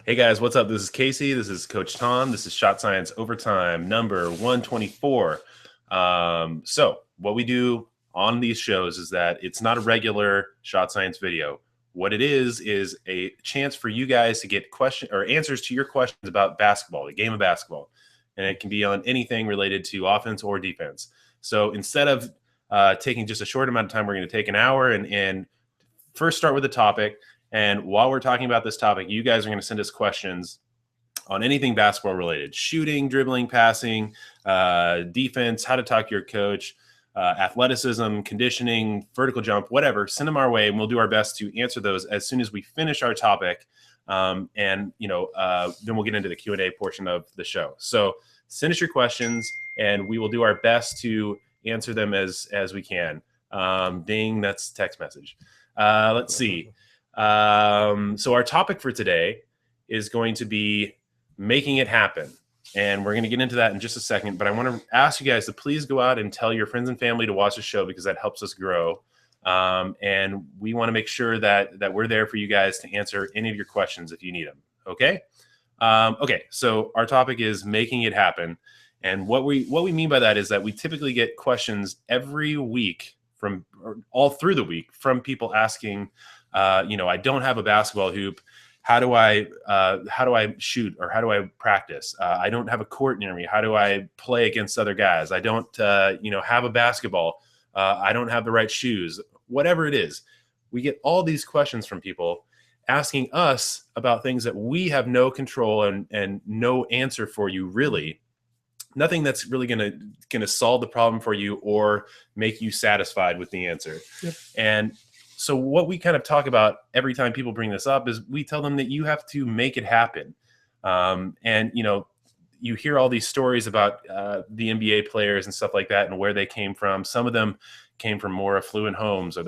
Hey guys, what's up? This is Casey. This is Coach Tom. This is Shot Science Overtime number 124. So what we do on these shows is that it's not a regular Shot Science video. What it is a chance for you guys to get question or answers to your questions about basketball, the game of basketball. And it can be on anything related to offense or defense. So instead of taking just a short amount of time, we're going to take an hour and first start with the topic. And while we're talking about this topic, you guys are going to send us questions on anything basketball related: shooting, dribbling, passing, defense, how to talk to your coach, athleticism, conditioning, vertical jump, whatever. Send them our way, and we'll do our best to answer those as soon as we finish our topic. Then we'll get into the Q&A portion of the show. So send us your questions, and we will do our best to answer them as we can. Ding, that's text message. Let's see. So our topic for today is going to be making it happen. And we're going to get into that in just a second. But I want to ask you guys to please go out and tell your friends and family to watch the show, because that helps us grow. And we want to make sure that we're there for you guys to answer any of your questions if you need them. Okay. Okay. So our topic is making it happen. And what we mean by that is that we typically get questions every week or all through the week from people asking, I don't have a basketball hoop. How do I shoot, or how do I practice? I don't have a court near me. How do I play against other guys? I don't, have a basketball. I don't have the right shoes. Whatever it is, we get all these questions from people asking us about things that we have no control and no answer for you, really. Nothing that's really gonna solve the problem for you or make you satisfied with the answer. Yep. And so what we kind of talk about every time people bring this up is we tell them that you have to make it happen. You hear all these stories about the NBA players and stuff like that and where they came from. Some of them came from more affluent homes, or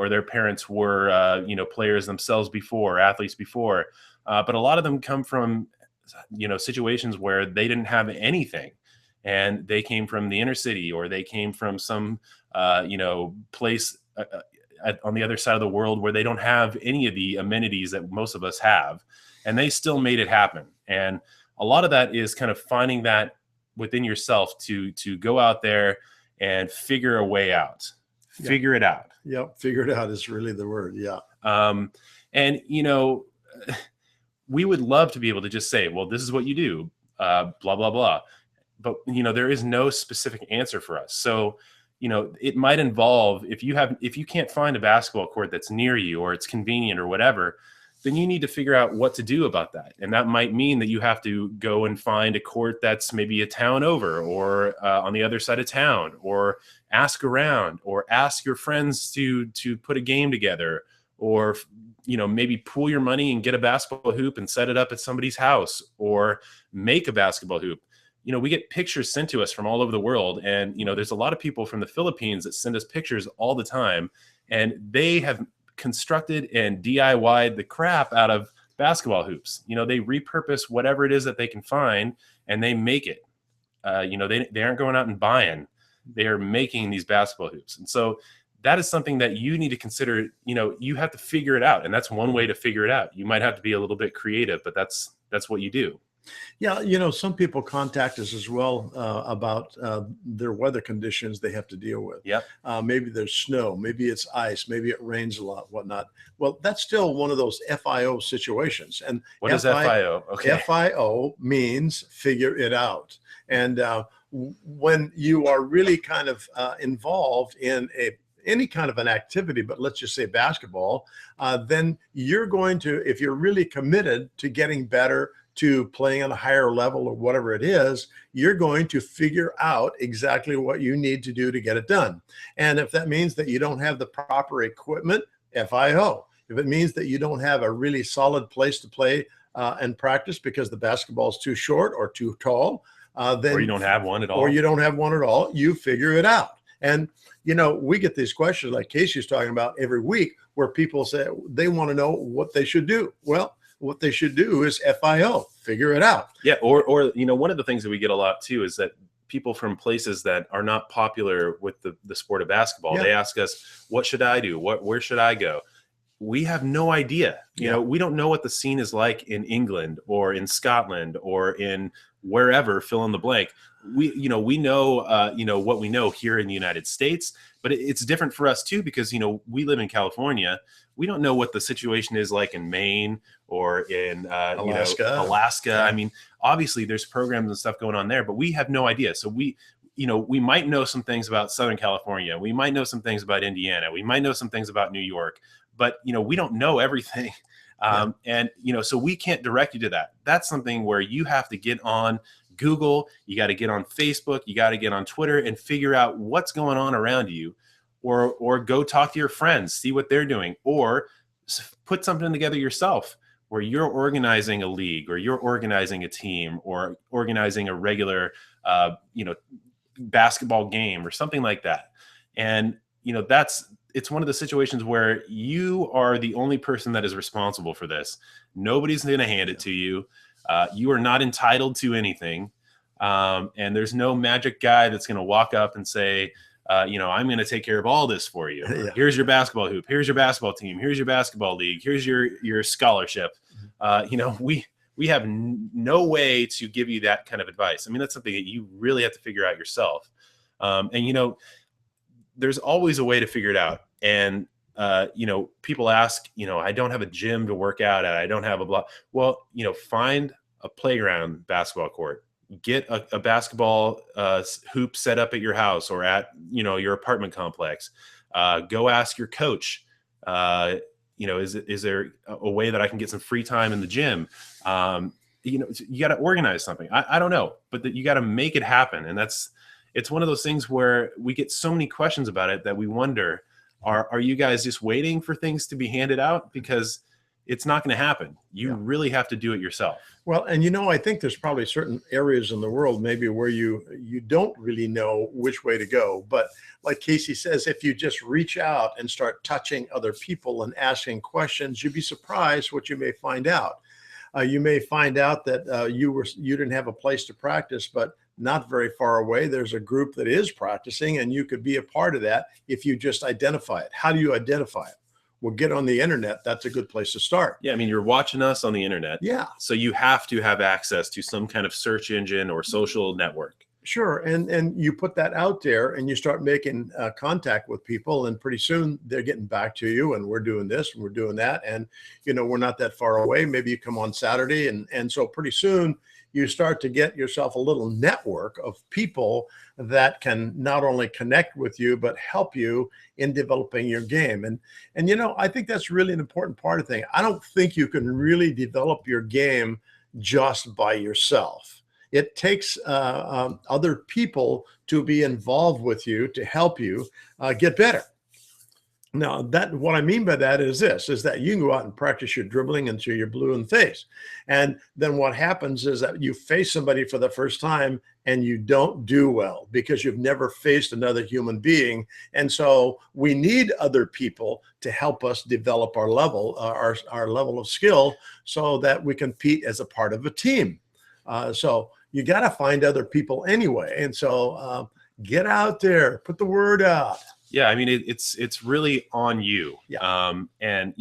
their parents were, players themselves before, athletes before. But a lot of them come from, situations where they didn't have anything, and they came from the inner city, or they came from some, place on the other side of the world where they don't have any of the amenities that most of us have, and they still made it happen. And a lot of that is kind of finding that within yourself to go out there and figure a way out, figure it out. Yeah. Figure it out is really the word. Yeah. We would love to be able to just say, well, this is what you do, blah, blah, blah. But, there is no specific answer for us. So, it might involve, if you can't find a basketball court that's near you, or it's convenient or whatever, then you need to figure out what to do about that. And that might mean that you have to go and find a court that's maybe a town over, or on the other side of town, or ask around, or ask your friends to put a game together, or maybe pool your money and get a basketball hoop and set it up at somebody's house, or make a basketball hoop. We get pictures sent to us from all over the world. And, there's a lot of people from the Philippines that send us pictures all the time, and they have constructed and DIY'd the crap out of basketball hoops. They repurpose whatever it is that they can find, and they make it. They aren't going out and buying. They are making these basketball hoops. And so that is something that you need to consider. You have to figure it out. And that's one way to figure it out. You might have to be a little bit creative, but that's what you do. Yeah. Some people contact us as well about their weather conditions they have to deal with. Yep. Maybe there's snow, maybe it's ice, maybe it rains a lot, whatnot. Well, that's still one of those FIO situations. And what is FIO? Okay. FIO means figure it out. And when you are really kind of involved in any kind of an activity, but let's just say basketball, then you're going to, if you're really committed to getting better, to playing on a higher level or whatever it is, you're going to figure out exactly what you need to do to get it done. And if that means that you don't have the proper equipment, FIO. If it means that you don't have a really solid place to play and practice because the basketball is too short or too tall, then, or you don't have one at all. Or you don't have one at all, you figure it out. And, we get these questions like Casey's talking about every week, where people say they want to know what they should do. Well, what they should do is FIO, figure it out. Yeah. Or one of the things that we get a lot too is that people from places that are not popular with the sport of basketball, they ask us, what should I do? Where should I go? we have no idea. You Yeah. know, we don't know what the scene is like in England or in Scotland or in wherever, fill in the blank. We know, what we know here in the United States, but it's different for us too, because, we live in California. We don't know what the situation is like in Maine or in, Alaska. Alaska. Yeah. I mean, obviously there's programs and stuff going on there, but we have no idea. So we might know some things about Southern California. We might know some things about Indiana. We might know some things about New York, but we don't know everything. And so we can't direct you to that. That's something where you have to get on Google, you got to get on Facebook, you got to get on Twitter and figure out what's going on around you, or go talk to your friends, see what they're doing, or put something together yourself where you're organizing a league, or you're organizing a team, or organizing a regular basketball game or something like that. And it's one of the situations where you are the only person that is responsible for this. Nobody's going to hand it to you. You are not entitled to anything. And there's no magic guy that's going to walk up and say, I'm going to take care of all this for you. Yeah. Here's your basketball hoop. Here's your basketball team. Here's your basketball league. Here's your scholarship. We have no way to give you that kind of advice. I mean, that's something that you really have to figure out yourself. And there's always a way to figure it out. And, people ask, I don't have a gym to work out at. I don't have a blah. Well, find a playground basketball court, get a basketball hoop set up at your house or at, your apartment complex. Go ask your coach, is there a way that I can get some free time in the gym? You got to organize something. I don't know, but you got to make it happen. And it's one of those things where we get so many questions about it that we wonder, are you guys just waiting for things to be handed out? Because it's not going to happen. You really have to do it yourself. Well, and I think there's probably certain areas in the world maybe where you don't really know which way to go. But like Casey says, if you just reach out and start touching other people and asking questions, you'd be surprised what you may find out. You may find out that you didn't have a place to practice, but not very far away, there's a group that is practicing, and you could be a part of that if you just identify it. How do you identify it? Well, get on the internet. That's a good place to start. Yeah, I mean, you're watching us on the internet. Yeah. So you have to have access to some kind of search engine or social network. Sure. And you put that out there and you start making contact with people, and pretty soon they're getting back to you, and we're doing this and we're doing that. And, we're not that far away. Maybe you come on Saturday. And so pretty soon you start to get yourself a little network of people that can not only connect with you, but help you in developing your game. And I think that's really an important part of the thing. I don't think you can really develop your game just by yourself. It takes other people to be involved with you to help you get better. Now, what I mean by that is that you can go out and practice your dribbling until you're blue in the face. And then what happens is that you face somebody for the first time and you don't do well because you've never faced another human being. And so we need other people to help us develop our level, our level of skill, so that we compete as a part of a team. So you got to find other people anyway. And so get out there, put the word out. Yeah, I mean, it's really on you. Yeah. And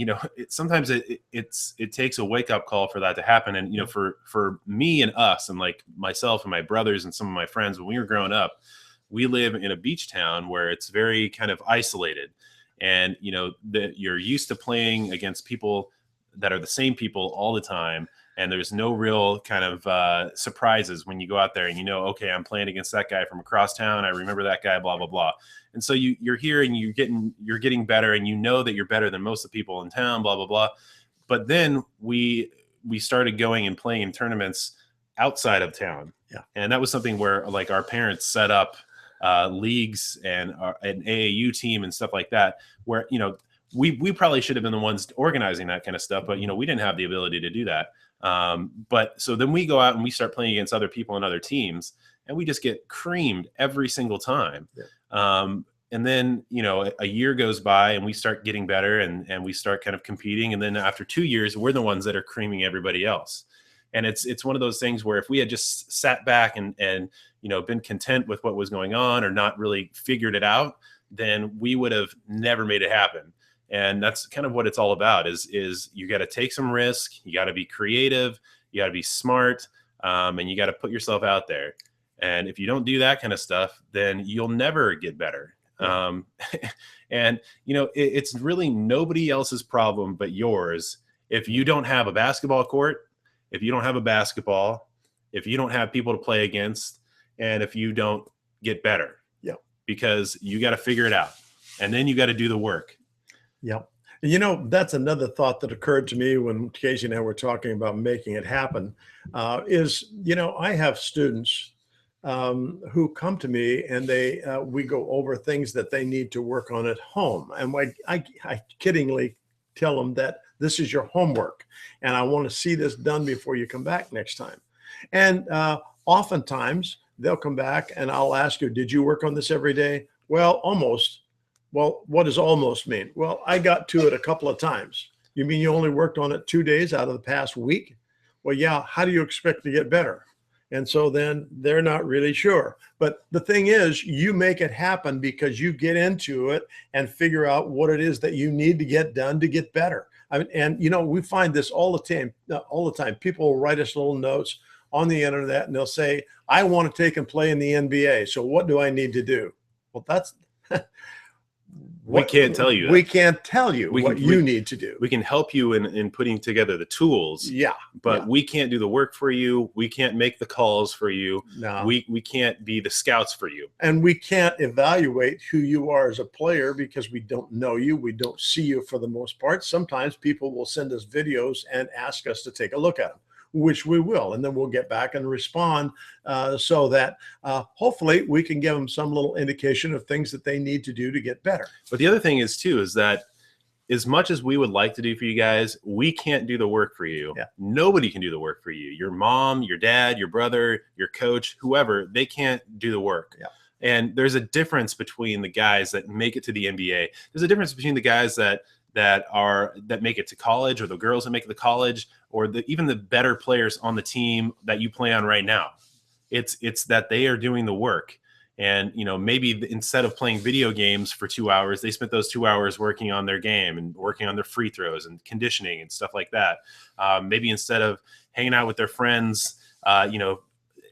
sometimes it takes a wake up call for that to happen. And for me and us, and like myself and my brothers and some of my friends, when we were growing up, we live in a beach town where it's very kind of isolated, and that you're used to playing against people that are the same people all the time. And there's no real kind of surprises when you go out there and okay, I'm playing against that guy from across town. I remember that guy, blah, blah, blah. And so you're here and you're getting better, and that you're better than most of the people in town, blah, blah, blah. But then we started going and playing in tournaments outside of town. Yeah. And that was something where like our parents set up leagues and an AAU team and stuff like that, where, we probably should have been the ones organizing that kind of stuff, but we didn't have the ability to do that. But so then we go out and we start playing against other people and other teams, and we just get creamed every single time. Yeah. And then, a year goes by and we start getting better and we start kind of competing. And then after 2 years, we're the ones that are creaming everybody else. And it's one of those things where if we had just sat back and been content with what was going on, or not really figured it out, then we would have never made it happen. And that's kind of what it's all about is you got to take some risk. You got to be creative. You got to be smart. And you got to put yourself out there. And if you don't do that kind of stuff, then you'll never get better. And, it's really nobody else's problem but yours. If you don't have a basketball court, if you don't have a basketball, if you don't have people to play against, and if you don't get better, because you got to figure it out. And then you got to do the work. Yep. That's another thought that occurred to me when Casey and I were talking about making it happen, I have students who come to me and we go over things that they need to work on at home. And I kiddingly tell them that this is your homework and I want to see this done before you come back next time. And oftentimes they'll come back and I'll ask you, did you work on this every day? Well, almost. Well, what does almost mean? Well, I got to it a couple of times. You mean you only worked on it 2 days out of the past week? Well, yeah. How do you expect to get better? And so then they're not really sure. But the thing is, you make it happen because you get into it and figure out what it is that you need to get done to get better. We find this all the time. People will write us little notes on the internet and they'll say, I want to take and play in the NBA. So what do I need to do? Well, that's we can't tell you that. We can't tell you what you need to do. We can help you in putting together the tools. Yeah. But we can't do the work for you. We can't make the calls for you. No. We can't be the scouts for you. And we can't evaluate who you are as a player because we don't know you. We don't see you for the most part. Sometimes people will send us videos and ask us to take a look at them, which we will, and then we'll get back and respond so that hopefully we can give them some little indication of things that they need to do to get better. But the other thing is that as much as we would like to do for you guys, we can't do the work for you. Yeah. Nobody can do the work for you. Your mom, your dad, your brother, your coach, whoever, they can't do the work. Yeah. And there's a difference between the guys that make it to the NBA. There's a difference between the guys that make it to college, or the girls that make it to college, or even the better players on the team that you play on right now. It's that they are doing the work. And, maybe instead of playing video games for 2 hours, they spent those 2 hours working on their game and working on their free throws and conditioning and stuff like that. Maybe instead of hanging out with their friends,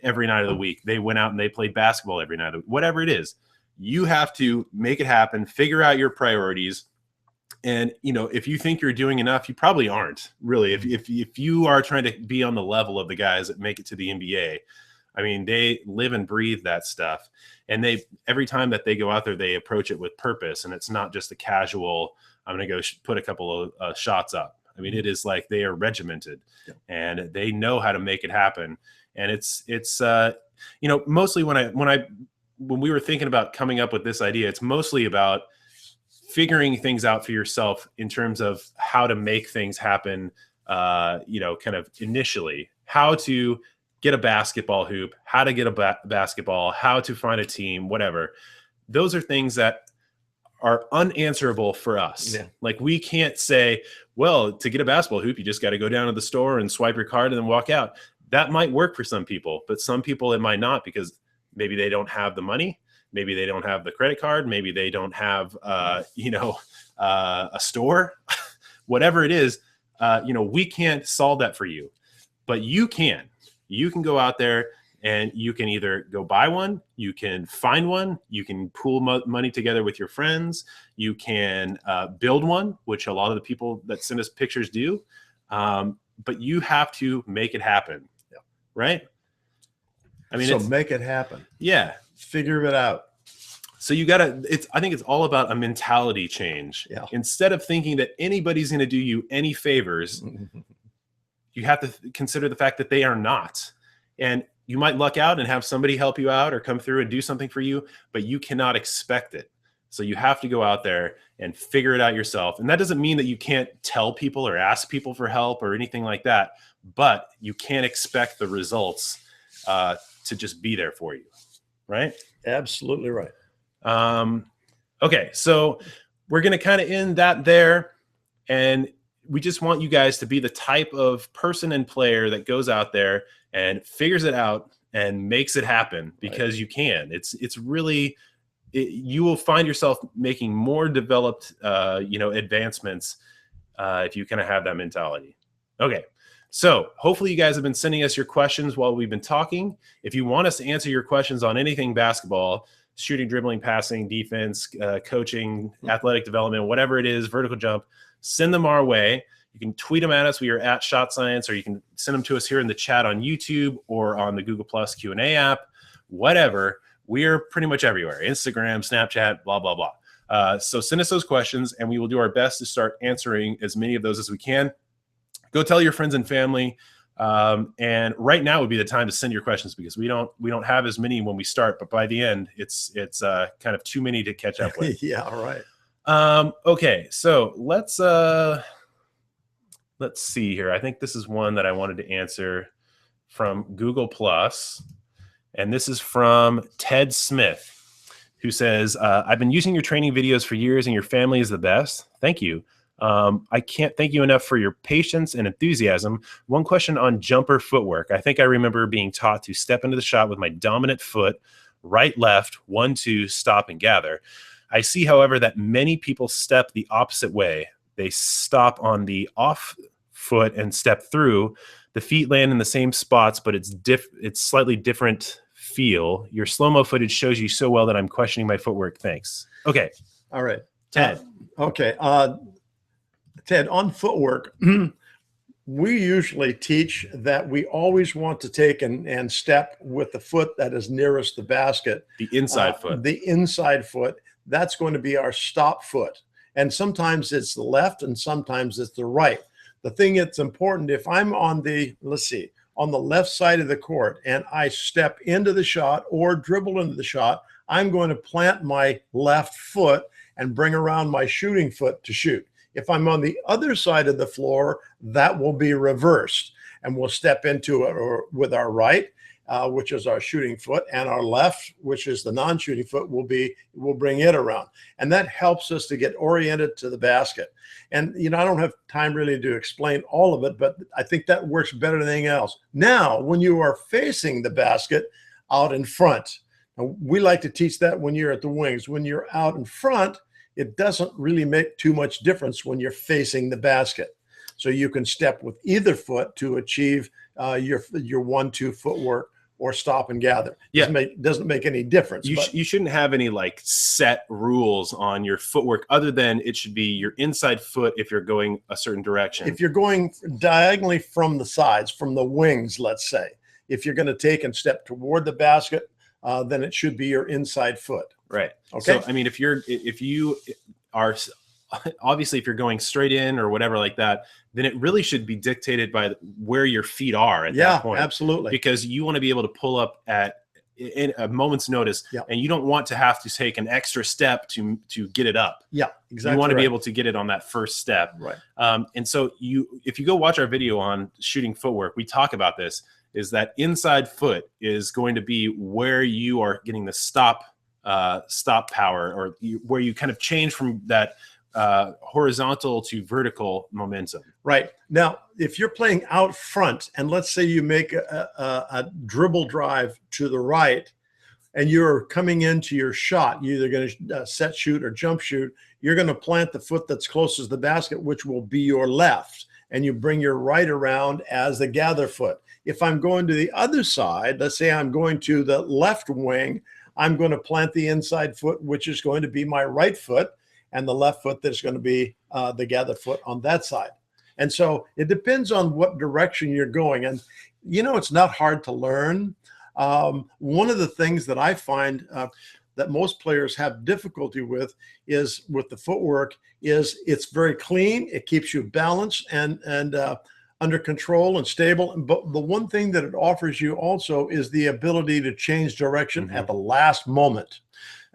every night of the week, they went out and they played basketball every night. Whatever it is, you have to make it happen, figure out your priorities. And, if you think you're doing enough, you probably aren't really. If you are trying to be on the level of the guys that make it to the NBA, I mean, they live and breathe that stuff. And every time that they go out there, they approach it with purpose. And it's not just a casual, I'm going to go put a couple of shots up. I mean, it is like they are regimented and they know how to make it happen. And it's mostly when we were thinking about coming up with this idea, it's mostly about figuring things out for yourself in terms of how to make things happen, kind of initially, how to get a basketball hoop, how to get a basketball, how to find a team, whatever. Those are things that are unanswerable for us. Yeah. Like, we can't say, well, to get a basketball hoop, you just got to go down to the store and swipe your card and then walk out. That might work for some people, but some people it might not, because maybe they don't have the money. Maybe they don't have the credit card. Maybe they don't have, a store, whatever it is. We can't solve that for you, but you can. You can go out there and you can either go buy one, you can find one, you can pool money together with your friends, you can build one, which a lot of the people that send us pictures do. But you have to make it happen, right? I mean, so make it happen. Yeah. Figure it out. So I think it's all about a mentality change. Yeah. Instead of thinking that anybody's going to do you any favors, you have to consider the fact that they are not. And you might luck out and have somebody help you out or come through and do something for you, but you cannot expect it. So you have to go out there and figure it out yourself. And that doesn't mean that you can't tell people or ask people for help or anything like that, but you can't expect the results to just be there for you. Right? Absolutely right. Okay. So we're going to kind of end that there. And we just want you guys to be the type of person and player that goes out there and figures it out and makes it happen, because you can. It's really you will find yourself making more developed, advancements if you kind of have that mentality. Okay. So hopefully you guys have been sending us your questions while we've been talking. If you want us to answer your questions on anything basketball, shooting, dribbling, passing, defense, coaching, athletic development, whatever it is, vertical jump, send them our way. You can tweet them at us. We are at Shot Science, or you can send them to us here in the chat on YouTube or on the Google Plus Q&A app, whatever. We are pretty much everywhere. Instagram, Snapchat, blah, blah, blah. So send us those questions, and we will do our best to start answering as many of those as we can. Go tell your friends and family. And right now would be the time to send your questions, because we don't have as many when we start, but by the end, it's kind of too many to catch up with. Yeah, all right. Okay, so let's see here. I think this is one that I wanted to answer from Google Plus, and this is from Ted Smith, who says, I've been using your training videos for years, and your family is the best. Thank you. I can't thank you enough for your patience and enthusiasm. One question on jumper footwork. I think I remember being taught to step into the shot with my dominant foot, right, left, 1, 2, stop, and gather. I see, however, that many people step the opposite way. They stop on the off foot and step through. The feet land in the same spots, but it's slightly different feel. Your slow-mo footage shows you so well that I'm questioning my footwork. Thanks. Okay. All right. Ted. Okay. Ted, on footwork, we usually teach that we always want to take and step with the foot that is nearest the basket. The inside foot. The inside foot. That's going to be our stop foot. And sometimes it's the left and sometimes it's the right. The thing that's important, if I'm on the, on the left side of the court and I step into the shot or dribble into the shot, I'm going to plant my left foot and bring around my shooting foot to shoot. If I'm on the other side of the floor, that will be reversed, and we'll step into it with our right, which is our shooting foot, and our left, which is the non-shooting foot, we'll bring it around. And that helps us to get oriented to the basket. And, I don't have time really to explain all of it, but I think that works better than anything else. Now, when you are facing the basket out in front, now, we like to teach that when you're at the wings. When you're out in front, it doesn't really make too much difference when you're facing the basket. So you can step with either foot to achieve your 1-2 footwork or stop and gather. Yeah. Doesn't make any difference. You shouldn't have any like set rules on your footwork, other than it should be your inside foot if you're going a certain direction. If you're going diagonally from the sides, from the wings, let's say, if you're going to take and step toward the basket, then it should be your inside foot. Right. Okay. So, I mean, if you are, obviously, if you're going straight in or whatever like that, then it really should be dictated by where your feet are at that point. Absolutely. Because you want to be able to pull up in a moment's notice, and you don't want to have to take an extra step to get it up. Yeah, exactly. You want to be able to get it on that first step. Right. And so if you go watch our video on shooting footwork, we talk about this, is that inside foot is going to be where you are getting the stop power, or where you kind of change from that horizontal to vertical momentum. Right. Now, if you're playing out front, and let's say you make a dribble drive to the right, and you're coming into your shot, you're either going to set shoot or jump shoot, you're going to plant the foot that's closest to the basket, which will be your left, and you bring your right around as the gather foot. If I'm going to the other side, let's say I'm going to the left wing, I'm going to plant the inside foot, which is going to be my right foot, and the left foot that's going to be the gather foot on that side. And so it depends on what direction you're going. And, it's not hard to learn. One of the things that I find that most players have difficulty with is with the footwork is it's very clean. It keeps you balanced and under control and stable. But the one thing that it offers you also is the ability to change direction at the last moment.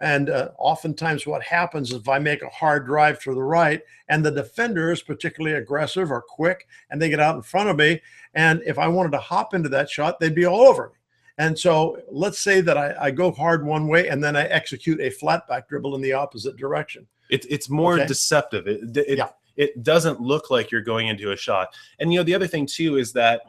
And oftentimes what happens is if I make a hard drive to the right and the defender is particularly aggressive or quick and they get out in front of me, and if I wanted to hop into that shot, they'd be all over me. And so let's say that I go hard one way and then I execute a flat back dribble in the opposite direction. It's more deceptive. It doesn't look like you're going into a shot. And, the other thing too is that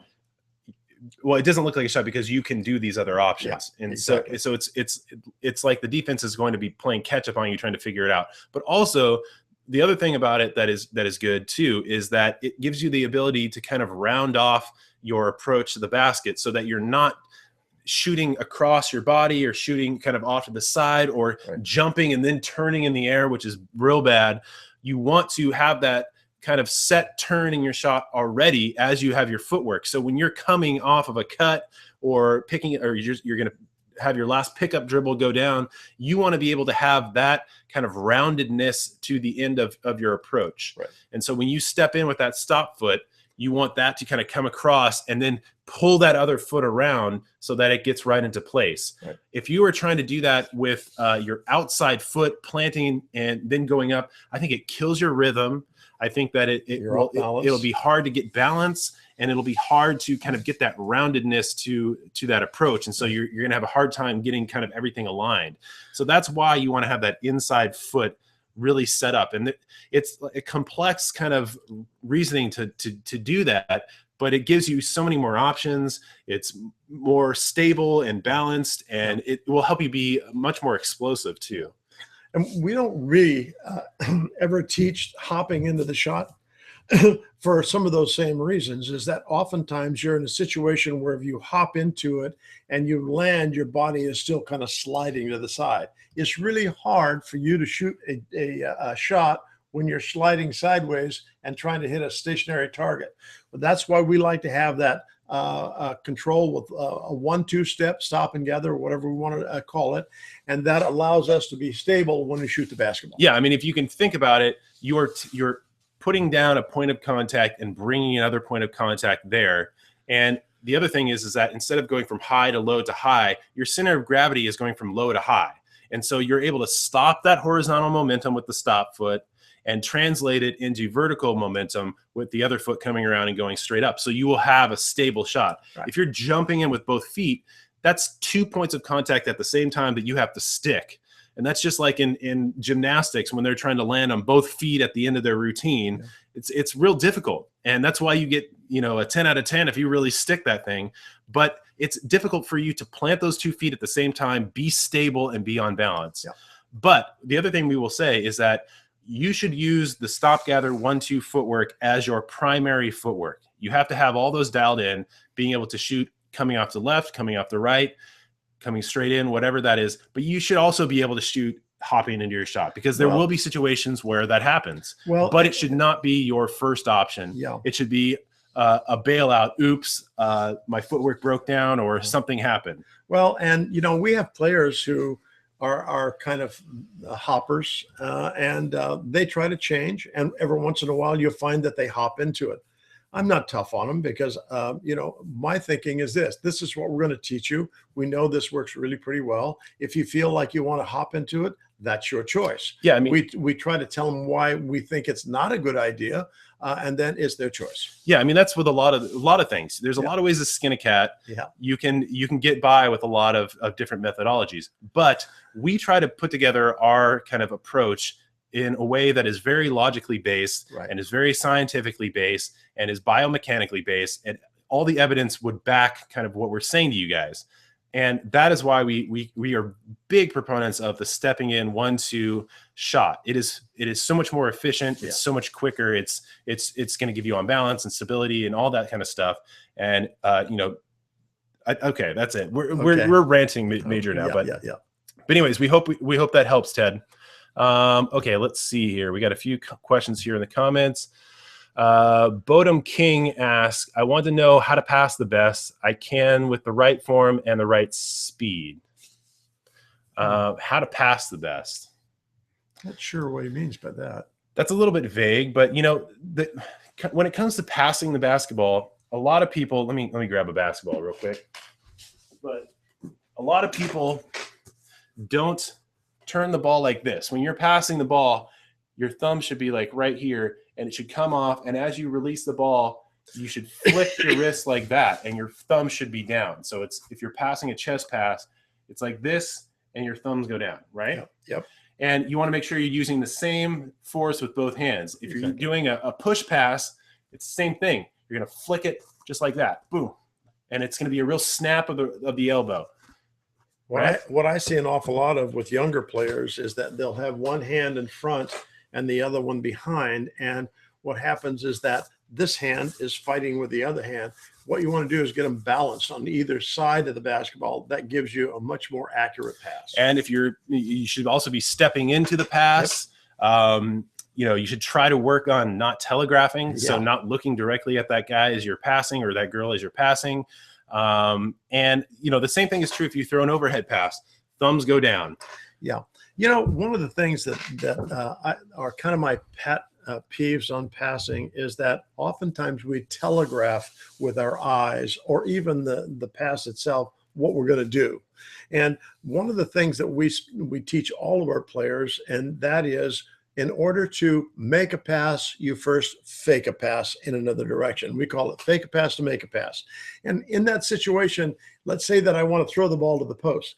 well, it doesn't look like a shot because you can do these other options. Yeah, And exactly. so it's like the defense is going to be playing catch up on you, trying to figure it out. But also the other thing about it that is good too is that it gives you the ability to kind of round off your approach to the basket so that you're not shooting across your body or shooting kind of off to the side or Right. jumping and then turning in the air, which is real bad. You want to have that kind of set turn in your shot already as you have your footwork. So when you're coming off of a cut or picking it, or you're going to have your last pickup dribble go down, you want to be able to have that kind of roundedness to the end of your approach. Right. And so when you step in with that stop foot, you want that to kind of come across and then pull that other foot around so that it gets right into place. Right. If you were trying to do that with your outside foot planting and then going up, I think it kills your rhythm. I think that it'll be hard to get balance, and it'll be hard to kind of get that roundedness to that approach. And so you're going to have a hard time getting kind of everything aligned. So that's why you want to have that inside foot really set up. And it's a complex kind of reasoning to do that, but it gives you so many more options. It's more stable and balanced, and it will help you be much more explosive too. And we don't really ever teach hopping into the shot for some of those same reasons, is that oftentimes you're in a situation where if you hop into it and you land, your body is still kind of sliding to the side. It's really hard for you to shoot a shot when you're sliding sideways and trying to hit a stationary target. But that's why we like to have that control with a 1-2 step, stop and gather, or whatever we want to call it. And that allows us to be stable when we shoot the basketball. Yeah, I mean, if you can think about it, you're putting down a point of contact and bringing another point of contact there. And the other thing is that instead of going from high to low to high, your center of gravity is going from low to high. And so you're able to stop that horizontal momentum with the stop foot and translate it into vertical momentum with the other foot coming around and going straight up. So you will have a stable shot. Right. If you're jumping in with both feet, that's 2 points of contact at the same time that you have to stick. And that's just like in gymnastics when they're trying to land on both feet at the end of their routine. Yeah. It's real difficult. And that's why you get, a 10 out of 10 if you really stick that thing. But it's difficult for you to plant those 2 feet at the same time, be stable, and be on balance. Yeah. But the other thing we will say is that you should use the stop, gather, 1-2 footwork as your primary footwork. You have to have all those dialed in, being able to shoot coming off the left, coming off the right, coming straight in, whatever that is. But you should also be able to shoot hopping into your shot, because there will be situations where that happens. But it should not be your first option. Yeah. It should be a bailout. Oops, my footwork broke down or something happened. Well, and, we have players who are kind of hoppers, and they try to change. And every once in a while, you'll find that they hop into it. I'm not tough on them because, my thinking is this is what we're going to teach you. We know this works really pretty well. If you feel like you want to hop into it, that's your choice. Yeah, I mean, we try to tell them why we think it's not a good idea, and then it's their choice. Yeah, I mean, that's with a lot of things. There's a lot of ways to skin a cat. Yeah, you can get by with a lot of different methodologies, but we try to put together our kind of approach in a way that is very logically based, right, and is very scientifically based and is biomechanically based, and all the evidence would back kind of what we're saying to you guys. And that is why we are big proponents of the stepping in 1-2 shot. It is so much more efficient. It's so much quicker. It's going to give you on balance and stability and all that kind of stuff. And okay, that's it. We're ranting major now, but anyways, we hope that helps, Ted. Okay, let's see here. We got a few questions here in the comments. Bodum King asks, I want to know how to pass the best I can with the right form and the right speed. How to pass the best. Not sure what he means by that. That's a little bit vague, but when it comes to passing the basketball, a lot of people, let me grab a basketball real quick. But a lot of people don't turn the ball like this. When you're passing the ball, your thumb should be like right here, and it should come off. And as you release the ball, you should flick your wrist like that, and your thumb should be down. So if you're passing a chest pass, it's like this, and your thumbs go down, right? Yep. And you want to make sure you're using the same force with both hands. If you're doing a push pass, it's the same thing. You're going to flick it just like that. Boom. and it's going to be a real snap of the elbow. What I see an awful lot of with younger players is that they'll have one hand in front and the other one behind. And what happens is that this hand is fighting with the other hand. What you want to do is get them balanced on either side of the basketball. That gives you a much more accurate pass. And if you should also be stepping into the pass. Yep. You should try to work on not telegraphing. Yeah. So not looking directly at that guy as you're passing or that girl as you're passing. And the same thing is true if you throw an overhead pass. Thumbs go down. Yeah. One of the things that are kind of my pet peeves on passing is that oftentimes we telegraph with our eyes or even the pass itself what we're going to do. And one of the things that we teach all of our players, and that is, in order to make a pass, you first fake a pass in another direction. We call it fake a pass to make a pass. And in that situation, let's say that I want to throw the ball to the post.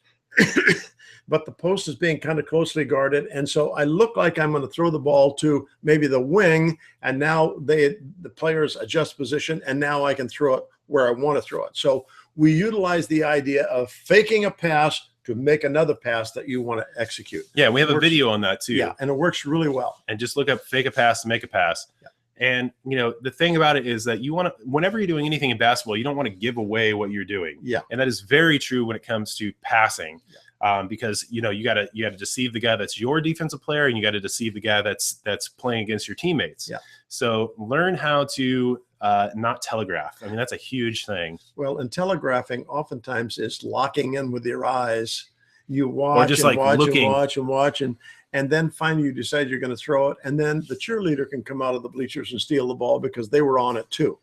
But the post is being kind of closely guarded. And so I look like I'm going to throw the ball to maybe the wing. And now the players adjust position. And now I can throw it where I want to throw it. So we utilize the idea of faking a pass to make another pass that you want to execute. Yeah, we have a video on that too. Yeah, and it works really well. And just look up fake a pass to make a pass. Yeah. And, the thing about it is that you want to, whenever you're doing anything in basketball, you don't want to give away what you're doing. Yeah. And that is very true when it comes to passing. Yeah. Because you gotta deceive the guy that's your defensive player, and you got to deceive the guy that's playing against your teammates. Yeah. So learn how to not telegraph. I mean, that's a huge thing. Well, and telegraphing oftentimes is locking in with your eyes. You watch, or just and like watch looking. and watch and watch, and then finally you decide you're going to throw it, and then the cheerleader can come out of the bleachers and steal the ball because they were on it too.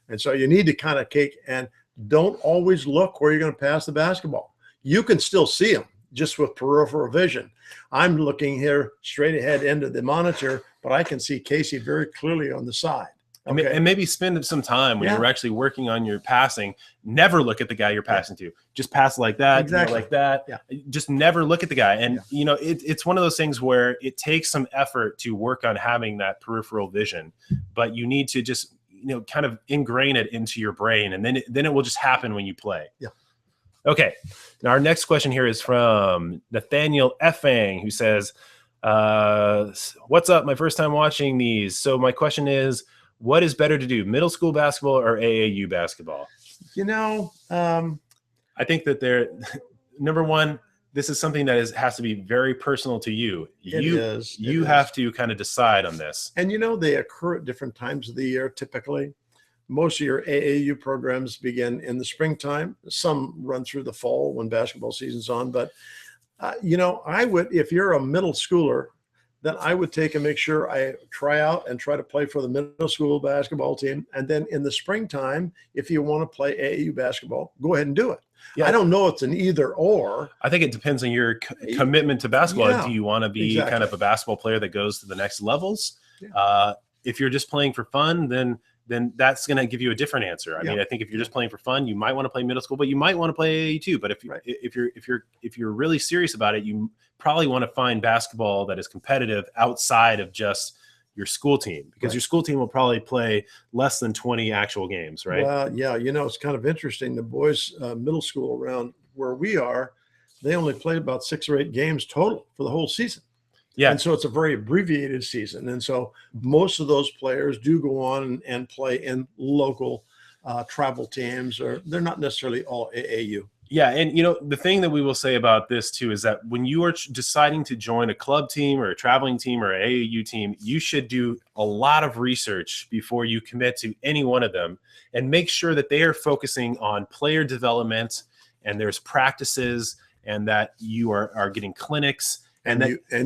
And so you need to kind of and don't always look where you're going to pass the basketball. You can still see them just with peripheral vision. I'm looking here straight ahead into the monitor, but I can see Casey very clearly on the side. Okay. And maybe spend some time when you're actually working on your passing. Never look at the guy you're passing to. Just pass like that, exactly. Like that. Yeah. Just never look at the guy. And it's one of those things where it takes some effort to work on having that peripheral vision, but you need to just kind of ingrain it into your brain, and then it will just happen when you play. Yeah. Okay. Now our next question here is from Nathaniel Effang, who says, "What's up? My first time watching these. So my question is, what is better to do, middle school basketball or AAU basketball?" I think that number one, this is something that has to be very personal to you. You have to kind of decide on this. And they occur at different times of the year. Typically, most of your AAU programs begin in the springtime. Some run through the fall when basketball season's on. But I would, if you're a middle schooler, then I would take and make sure I try out and try to play for the middle school basketball team. And then in the springtime, if you want to play AAU basketball, go ahead and do it. Yeah. I don't know if it's an either or. I think it depends on your commitment to basketball. Yeah, do you want to be kind of a basketball player that goes to the next levels? Yeah. If you're just playing for fun, then that's going to give you a different answer. I mean, I think if you're just playing for fun, you might want to play middle school, but you might want to play AAU too. But if you're really serious about it, you probably want to find basketball that is competitive outside of just your school team, because your school team will probably play less than 20 actual games, right? Well, yeah, it's kind of interesting. The boys' middle school around where we are, they only play about 6 or 8 games total for the whole season. Yeah. And so it's a very abbreviated season. And so most of those players do go on and play in local travel teams, or they're not necessarily all AAU. Yeah. And, the thing that we will say about this too is that when you are deciding to join a club team or a traveling team or an AAU team, you should do a lot of research before you commit to any one of them, and make sure that they are focusing on player development, and there's practices, and that you are getting clinics. And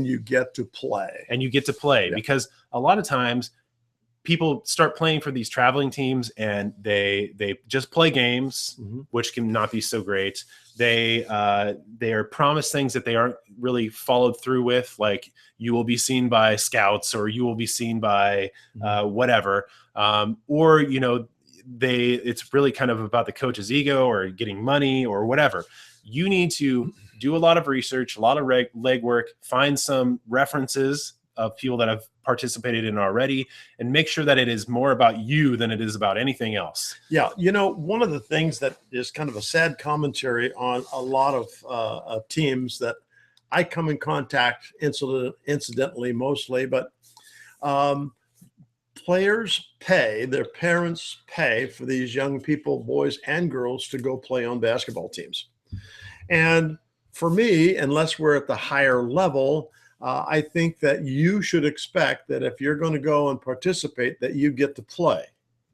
you get to play. Yeah. Because a lot of times people start playing for these traveling teams and they just play games, which can not be so great. They are promised things that they aren't really followed through with, like you will be seen by scouts, or you will be seen by whatever. Or, it's really kind of about the coach's ego or getting money or whatever. You need to do a lot of research, a lot of legwork, find some references people that have participated in already, and make sure that it is more about you than it is about anything else. Yeah, one of the things that is kind of a sad commentary on a lot of teams that I come in contact incidentally mostly, but players pay, their parents pay for these young people, boys and girls, to go play on basketball teams. And for me, unless we're at the higher level, I think that you should expect that if you're going to go and participate, that you get to play.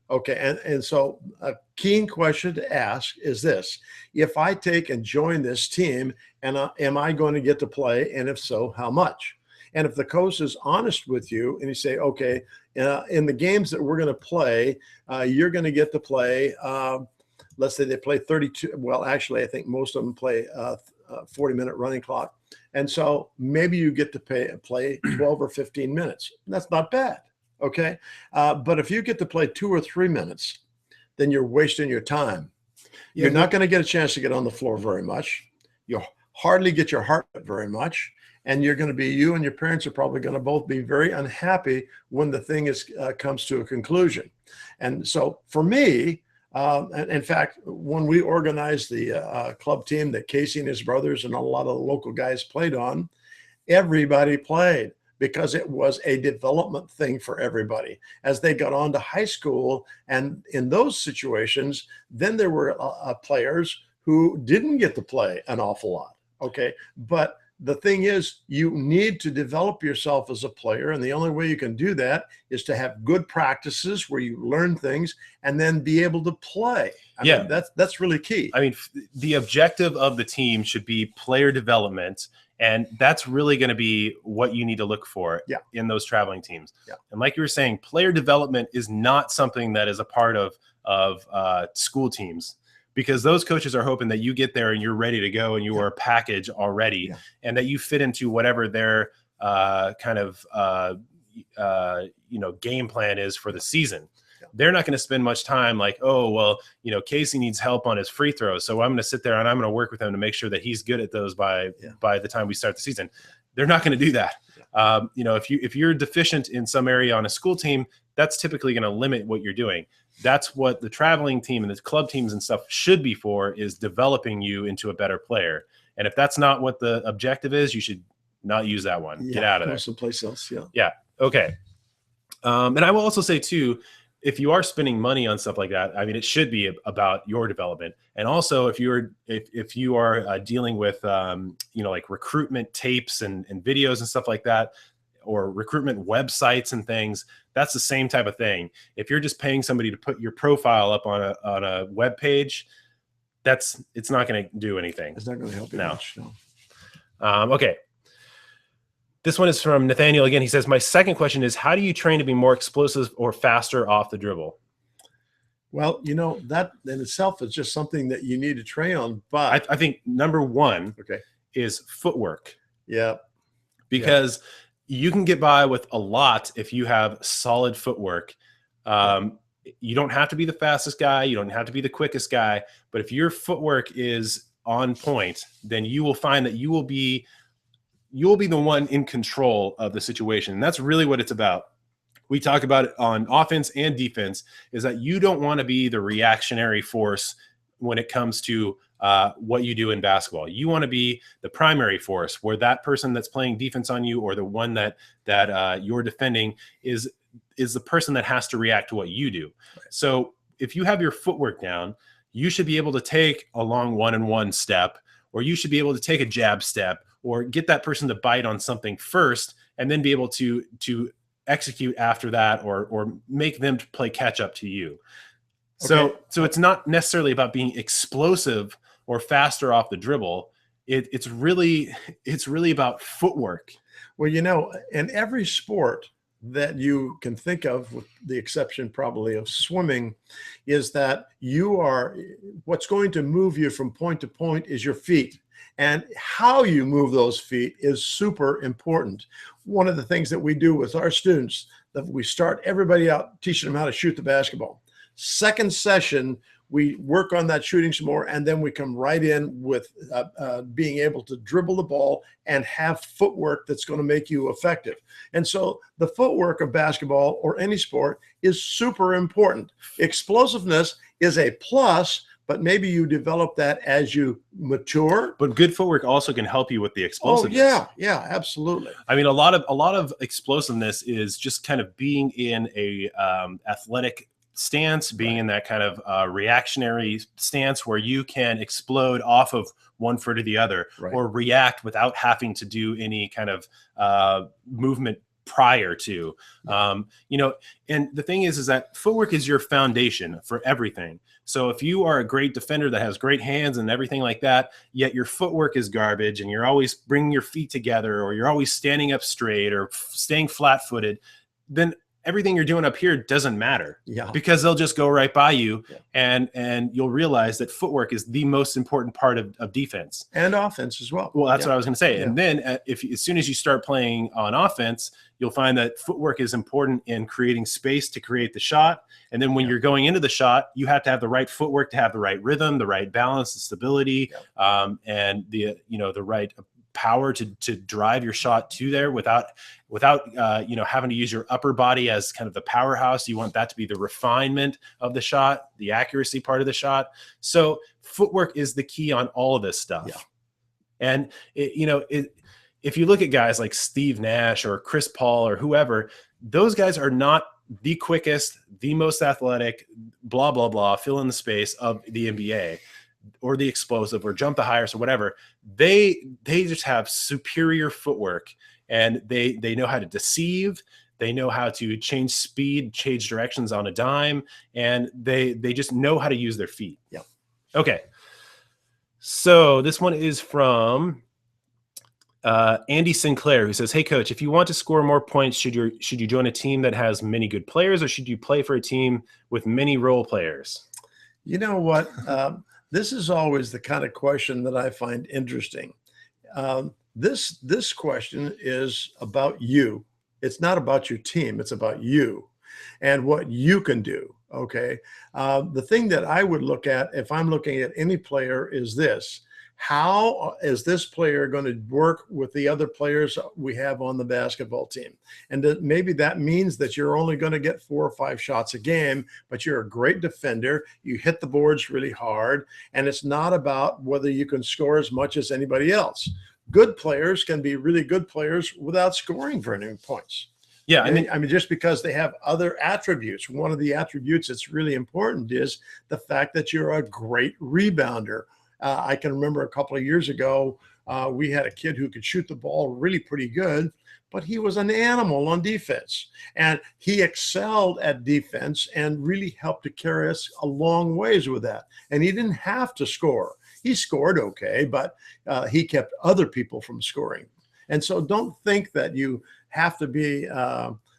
Okay. And so a keen question to ask is this: if I take and join this team, and am I going to get to play? And if so, how much? And if the coach is honest with you and you say, okay, in the games that we're going to play, you're going to get to play, let's say they play 32. Well, actually, I think most of them play 40-minute running clock. And so maybe you get to play 12 or 15 minutes. That's not bad. Okay. But if you get to play 2 or 3 minutes, then you're wasting your time. You're not going to get a chance to get on the floor very much. You'll hardly get your heart very much. And you're going to be, you and your parents are probably going to both be very unhappy when the thing comes to a conclusion. And so for me, in fact, when we organized the club team that Casey and his brothers and a lot of the local guys played on, everybody played because it was a development thing for everybody. As they got on to high school, and in those situations, then there were players who didn't get to play an awful lot. Okay, but the thing is, you need to develop yourself as a player. And the only way you can do that is to have good practices where you learn things and then be able to play. I mean, that's really key. I mean, the objective of the team should be player development. And that's really going to be what you need to look for in those traveling teams. Yeah. And like you were saying, player development is not something that is a part of school teams, because those coaches are hoping that you get there and you're ready to go and you are a package already, and that you fit into whatever their game plan is for the season. They're not going to spend much time like, oh, well, Casey needs help on his free throws, so I'm going to sit there and I'm going to work with him to make sure that he's good at those by the time we start the season. They're not going to do that. If you're deficient in some area on a school team, that's typically going to limit what you're doing. That's what the traveling team and the club teams and stuff should be for, is developing you into a better player. And if that's not what the objective is, you should not use that one. Get out of there. Someplace else. Yeah. Okay. And I will also say too, if you are spending money on stuff like that, I mean, it should be about your development. And also if you are dealing with, like recruitment tapes and videos and stuff like that, or recruitment websites and things, that's the same type of thing. If you're just paying somebody to put your profile up on a web page, it's not going to do anything. It's not going to help you much. No. Okay. This one is from Nathaniel again. He says, my second question is, how do you train to be more explosive or faster off the dribble? Well, that in itself is just something that you need to train on. But I think number one is footwork. Yeah. Because you can get by with a lot if you have solid footwork. You don't have to be the fastest guy. You don't have to be the quickest guy. But if your footwork is on point, then you will find that you will be the one in control of the situation. And that's really what it's about. We talk about it on offense and defense, is that you don't want to be the reactionary force when it comes to what you do in basketball. You want to be the primary force, where that person that's playing defense on you, or the one that you're defending, is the person that has to react to what you do. Right. So if you have your footwork down, you should be able to take a long 1-and-1 step, or you should be able to take a jab step, or get that person to bite on something first, and then be able to execute after that, or make them play catch up to you. So it's not necessarily about being explosive or faster off the dribble. It's really about footwork. Well, in every sport that you can think of, with the exception probably of swimming, is that what's going to move you from point to point is your feet. And how you move those feet is super important. One of the things that we do with our students, that we start everybody out teaching them how to shoot the basketball. Second session, we work on that shooting some more, and then we come right in with being able to dribble the ball and have footwork that's going to make you effective. And so the footwork of basketball or any sport is super important. Explosiveness is a plus, but maybe you develop that as you mature. But good footwork also can help you with the Oh explosiveness. yeah, absolutely. I mean, a lot of explosiveness is just kind of being in a athletic stance, being in that kind of reactionary stance where you can explode off of one foot or the other, or react without having to do any kind of movement prior to. You know, and the thing is that footwork is your foundation for everything. So if you are a great defender that has great hands and everything like that, yet your footwork is garbage and you're always bringing your feet together, or you're always standing up straight or staying flat footed, then everything you're doing up here doesn't matter, because they'll just go right by you. And you'll realize that footwork is the most important part of defense and offense as well. Well, that's what I was going to say. And then as soon as you start playing on offense, you'll find that footwork is important in creating space to create the shot. And then when you're going into the shot, you have to have the right footwork to have the right rhythm, the right balance, the stability, and the right power to drive your shot to there without having to use your upper body as kind of the powerhouse. You want that to be the refinement of the shot, the accuracy part of the shot. So footwork is the key on all of this stuff. And if you look at guys like Steve Nash or Chris Paul or whoever, those guys are not the quickest, the most athletic, blah, blah, blah, fill in the space of the NBA, or the explosive, or jump the highest, or whatever. They just have superior footwork, and they know how to deceive. They know how to change speed, change directions on a dime, and they just know how to use their feet. Okay. So this one is from Andy Sinclair, who says, "Hey coach, if you want to score more points, should you join a team that has many good players, or should you play for a team with many role players?" You know what? This is always the kind of question that I find interesting. This question is about you. It's not about your team. It's about you and what you can do. Okay. The thing that I would look at if I'm looking at any player is this: how is this player going to work with the other players we have on the basketball team? And maybe that means that you're only going to get 4 or 5 shots a game, but you're a great defender. You hit the boards really hard, and it's not about whether you can score as much as anybody else. Good players can be really good players without scoring very many points. Yeah, I mean, just because they have other attributes. One of the attributes that's really important is the fact that you're a great rebounder. I can remember a couple of years ago, we had a kid who could shoot the ball really pretty good, but he was an animal on defense. And he excelled at defense and really helped to carry us a long ways with that. And he didn't have to score. He scored okay, but he kept other people from scoring. And so don't think that you have to be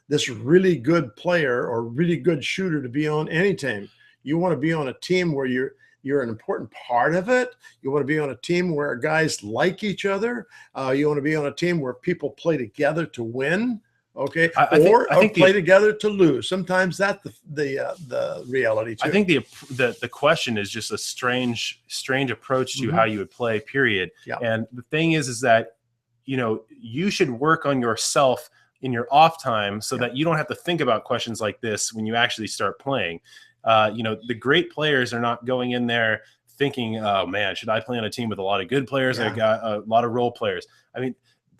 this really good player or really good shooter to be on any team. You want to be on a team where you're an important part of it. You want to be on a team where guys like each other. You want to be on a team where people play together to win. Okay. I think play together to lose. Sometimes that's the reality too. I think the question is just a strange approach to how you would play, period. And the thing is that, you should work on yourself in your off time so that you don't have to think about questions like this when you actually start playing. The great players are not going in there thinking, oh man, should I play on a team with a lot of good players? I got a lot of role players. I mean,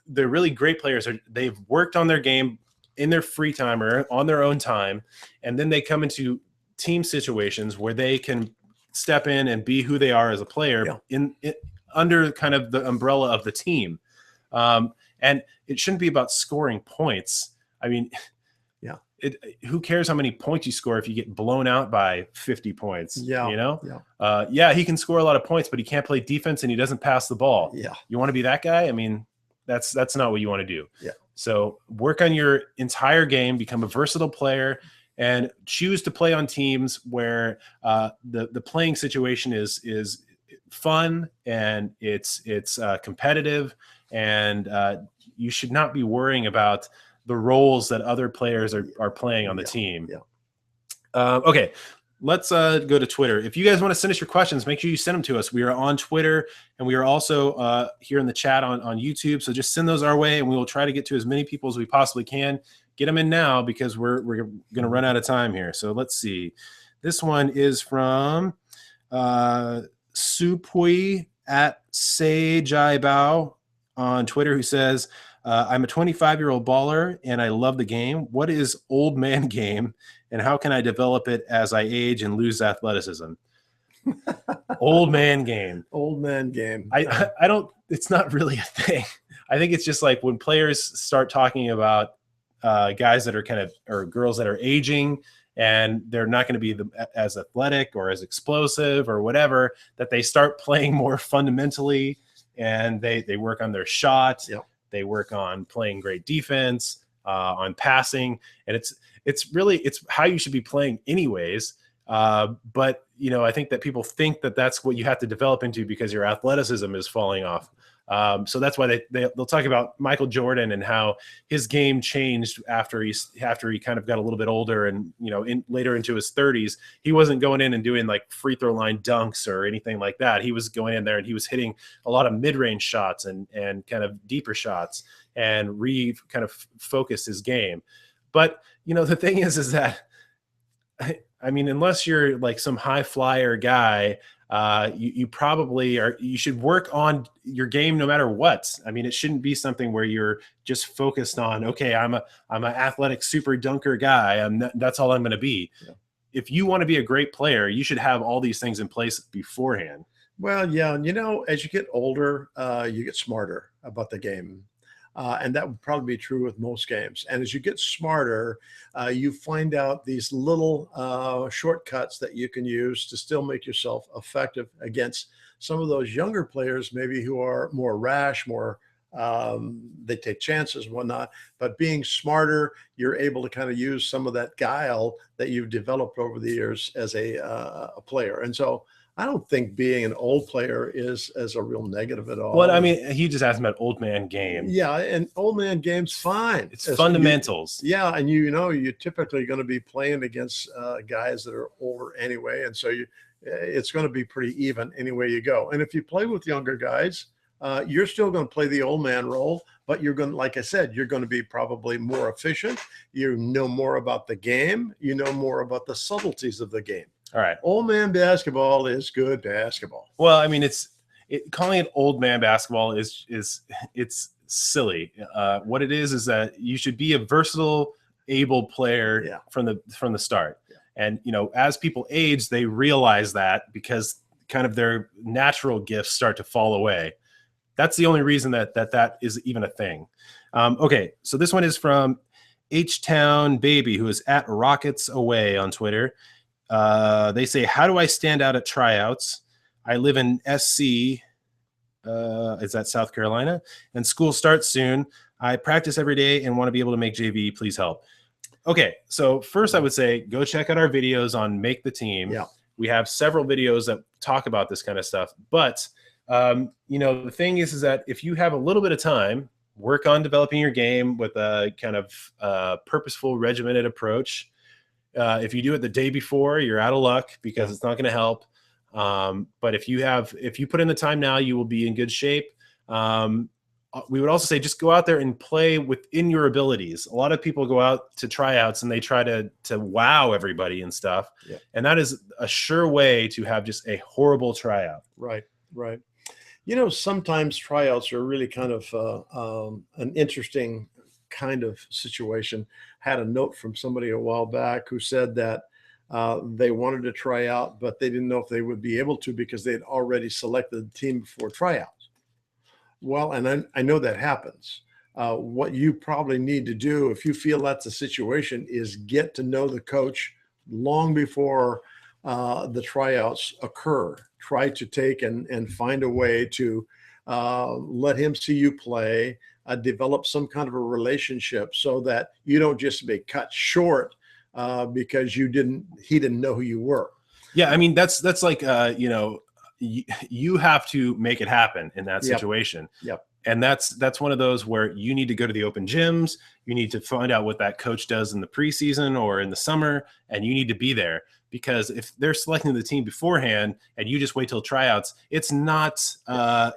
the really great players they've worked on their game in their free time or on their own time. And then they come into team situations where they can step in and be who they are as a player in under kind of the umbrella of the team. And it shouldn't be about scoring points. I mean, who cares how many points you score if you get blown out by 50 points? He can score a lot of points, but he can't play defense and he doesn't pass the ball. You want to be that guy? I mean, that's not what you want to do. So work on your entire game, become a versatile player, and choose to play on teams where the playing situation is fun and it's competitive, and you should not be worrying about the roles that other players are playing on the team. Okay. let's go to Twitter. If you guys want to send us your questions, make sure you send them to us. We are on Twitter, and we are also here in the chat on YouTube. So just send those our way, and we will try to get to as many people as we possibly can. Get them in now because we're going to run out of time here. So let's see. This one is from Supui at Sejaibao on Twitter, who says, I'm a 25-year-old baller and I love the game. What is old man game and how can I develop it as I age and lose athleticism? Old man game. Old man game. I don't, it's not really a thing. I think it's just like when players start talking about guys that are kind of, or girls that are aging and they're not going to be as athletic or as explosive or whatever, that they start playing more fundamentally and they work on their shot. Yep. They work on playing great defense, on passing, and it's how you should be playing anyways. But I think that people think that that's what you have to develop into because your athleticism is falling off. So that's why they'll talk about Michael Jordan and how his game changed after he kind of got a little bit older and later into his 30s. He wasn't going in and doing like free throw line dunks or anything like that. He was going in there and he was hitting a lot of mid-range shots and kind of deeper shots and kind of focused his game. But the thing is that I mean, unless you're like some high flyer guy, you probably you should work on your game no matter what. I mean, it shouldn't be something where you're just focused on, okay, I'm an athletic super dunker guy. That's all I'm going to be. Yeah. If you want to be a great player, you should have all these things in place beforehand. Well, yeah. As you get older, you get smarter about the game. And that would probably be true with most games. And as you get smarter, you find out these little shortcuts that you can use to still make yourself effective against some of those younger players, maybe who are more rash, they take chances and whatnot. But being smarter, you're able to kind of use some of that guile that you've developed over the years as a player. And so I don't think being an old player is as a real negative at all. Well, I mean, he just asked about old man game. Yeah, and old man game's fine. It's fundamentals. And you're typically going to be playing against guys that are older anyway, and so it's going to be pretty even anyway you go. And if you play with younger guys, you're still going to play the old man role, but you're going to, like I said, you're going to be probably more efficient. You know more about the game. You know more about the subtleties of the game. All right. Old man basketball is good basketball. Well, I mean, calling it old man basketball is it's silly. What it is that you should be a versatile, able player from the start. Yeah. And as people age, they realize that because kind of their natural gifts start to fall away. That's the only reason that is even a thing. Okay, so this one is from H-Town Baby, who is at Rockets Away on Twitter. They say, how do I stand out at tryouts? I live in SC. Is that South Carolina? And school starts soon. I practice every day and want to be able to make JV. Please help. Okay. So first I would say, go check out our videos on Make the Team. Yeah. We have several videos that talk about this kind of stuff. But, the thing is that if you have a little bit of time, work on developing your game with a kind of purposeful, regimented approach. If you do it the day before, you're out of luck because it's not going to help. But if you put in the time now, you will be in good shape. We would also say just go out there and play within your abilities. A lot of people go out to tryouts and they try to wow everybody and stuff. Yeah. And that is a sure way to have just a horrible tryout. Right. Sometimes tryouts are really kind of an interesting kind of situation. Had a note from somebody a while back who said that they wanted to try out, but they didn't know if they would be able to because they'd already selected the team before tryouts. Well, and I know that happens. What you probably need to do, if you feel that's the situation, is get to know the coach long before the tryouts occur. Try to take and find a way to let him see you play, develop some kind of a relationship so that you don't just be cut short because he didn't know who you were. Yeah. I mean, that's like, you have to make it happen in that situation. Yep. And that's one of those where you need to go to the open gyms. You need to find out what that coach does in the preseason or in the summer, and you need to be there. Because if they're selecting the team beforehand and you just wait till tryouts, it's not a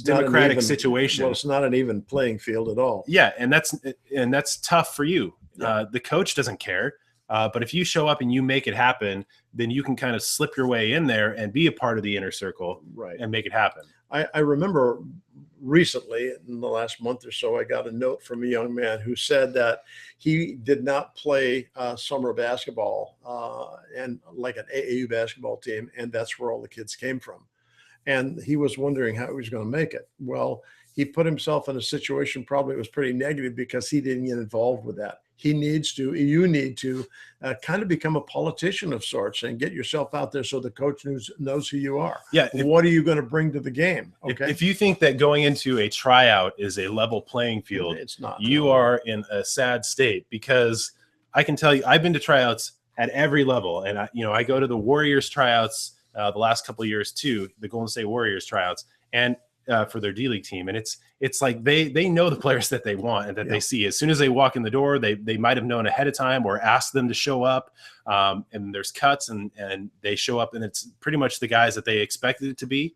democratic situation. Well, it's not an even playing field at all. Yeah, and that's tough for you. Yeah. The coach doesn't care. But if you show up and you make it happen, then you can kind of slip your way in there and be a part of the inner circle, right, and make it happen. I remember recently, in the last month or so, I got a note from a young man who said that he did not play summer basketball and like an AAU basketball team, and that's where all the kids came from. And he was wondering how he was going to make it. Well, he put himself in a situation probably was pretty negative because he didn't get involved with that. You need to kind of become a politician of sorts and get yourself out there so the coach knows who you are. Yeah. What are you going to bring to the game? Okay. If you think that going into a tryout is a level playing field, it's not. You are in a sad state, because I can tell you, I've been to tryouts at every level. And I go to the Warriors tryouts the last couple of years too, the Golden State Warriors tryouts, and for their D League team. And it's like they know the players that they want and that they see. As soon as they walk in the door, they might have known ahead of time or asked them to show up. And there's cuts and they show up, and it's pretty much the guys that they expected it to be.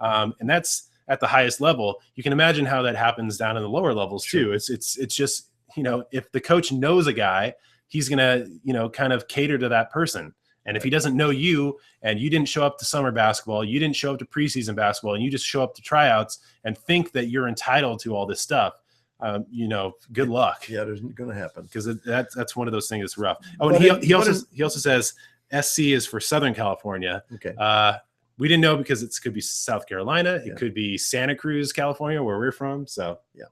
And that's at the highest level. You can imagine how that happens down in the lower levels too. It's just, if the coach knows a guy, he's going to, kind of cater to that person. And if he doesn't know you and you didn't show up to summer basketball, you didn't show up to preseason basketball, and you just show up to tryouts and think that you're entitled to all this stuff, good luck. Yeah, there's going to happen, because that's one of those things that's rough. Oh, and he also says SC is for Southern California. Okay. We didn't know because it could be South Carolina. Yeah. It could be Santa Cruz, California, where we're from. So yeah.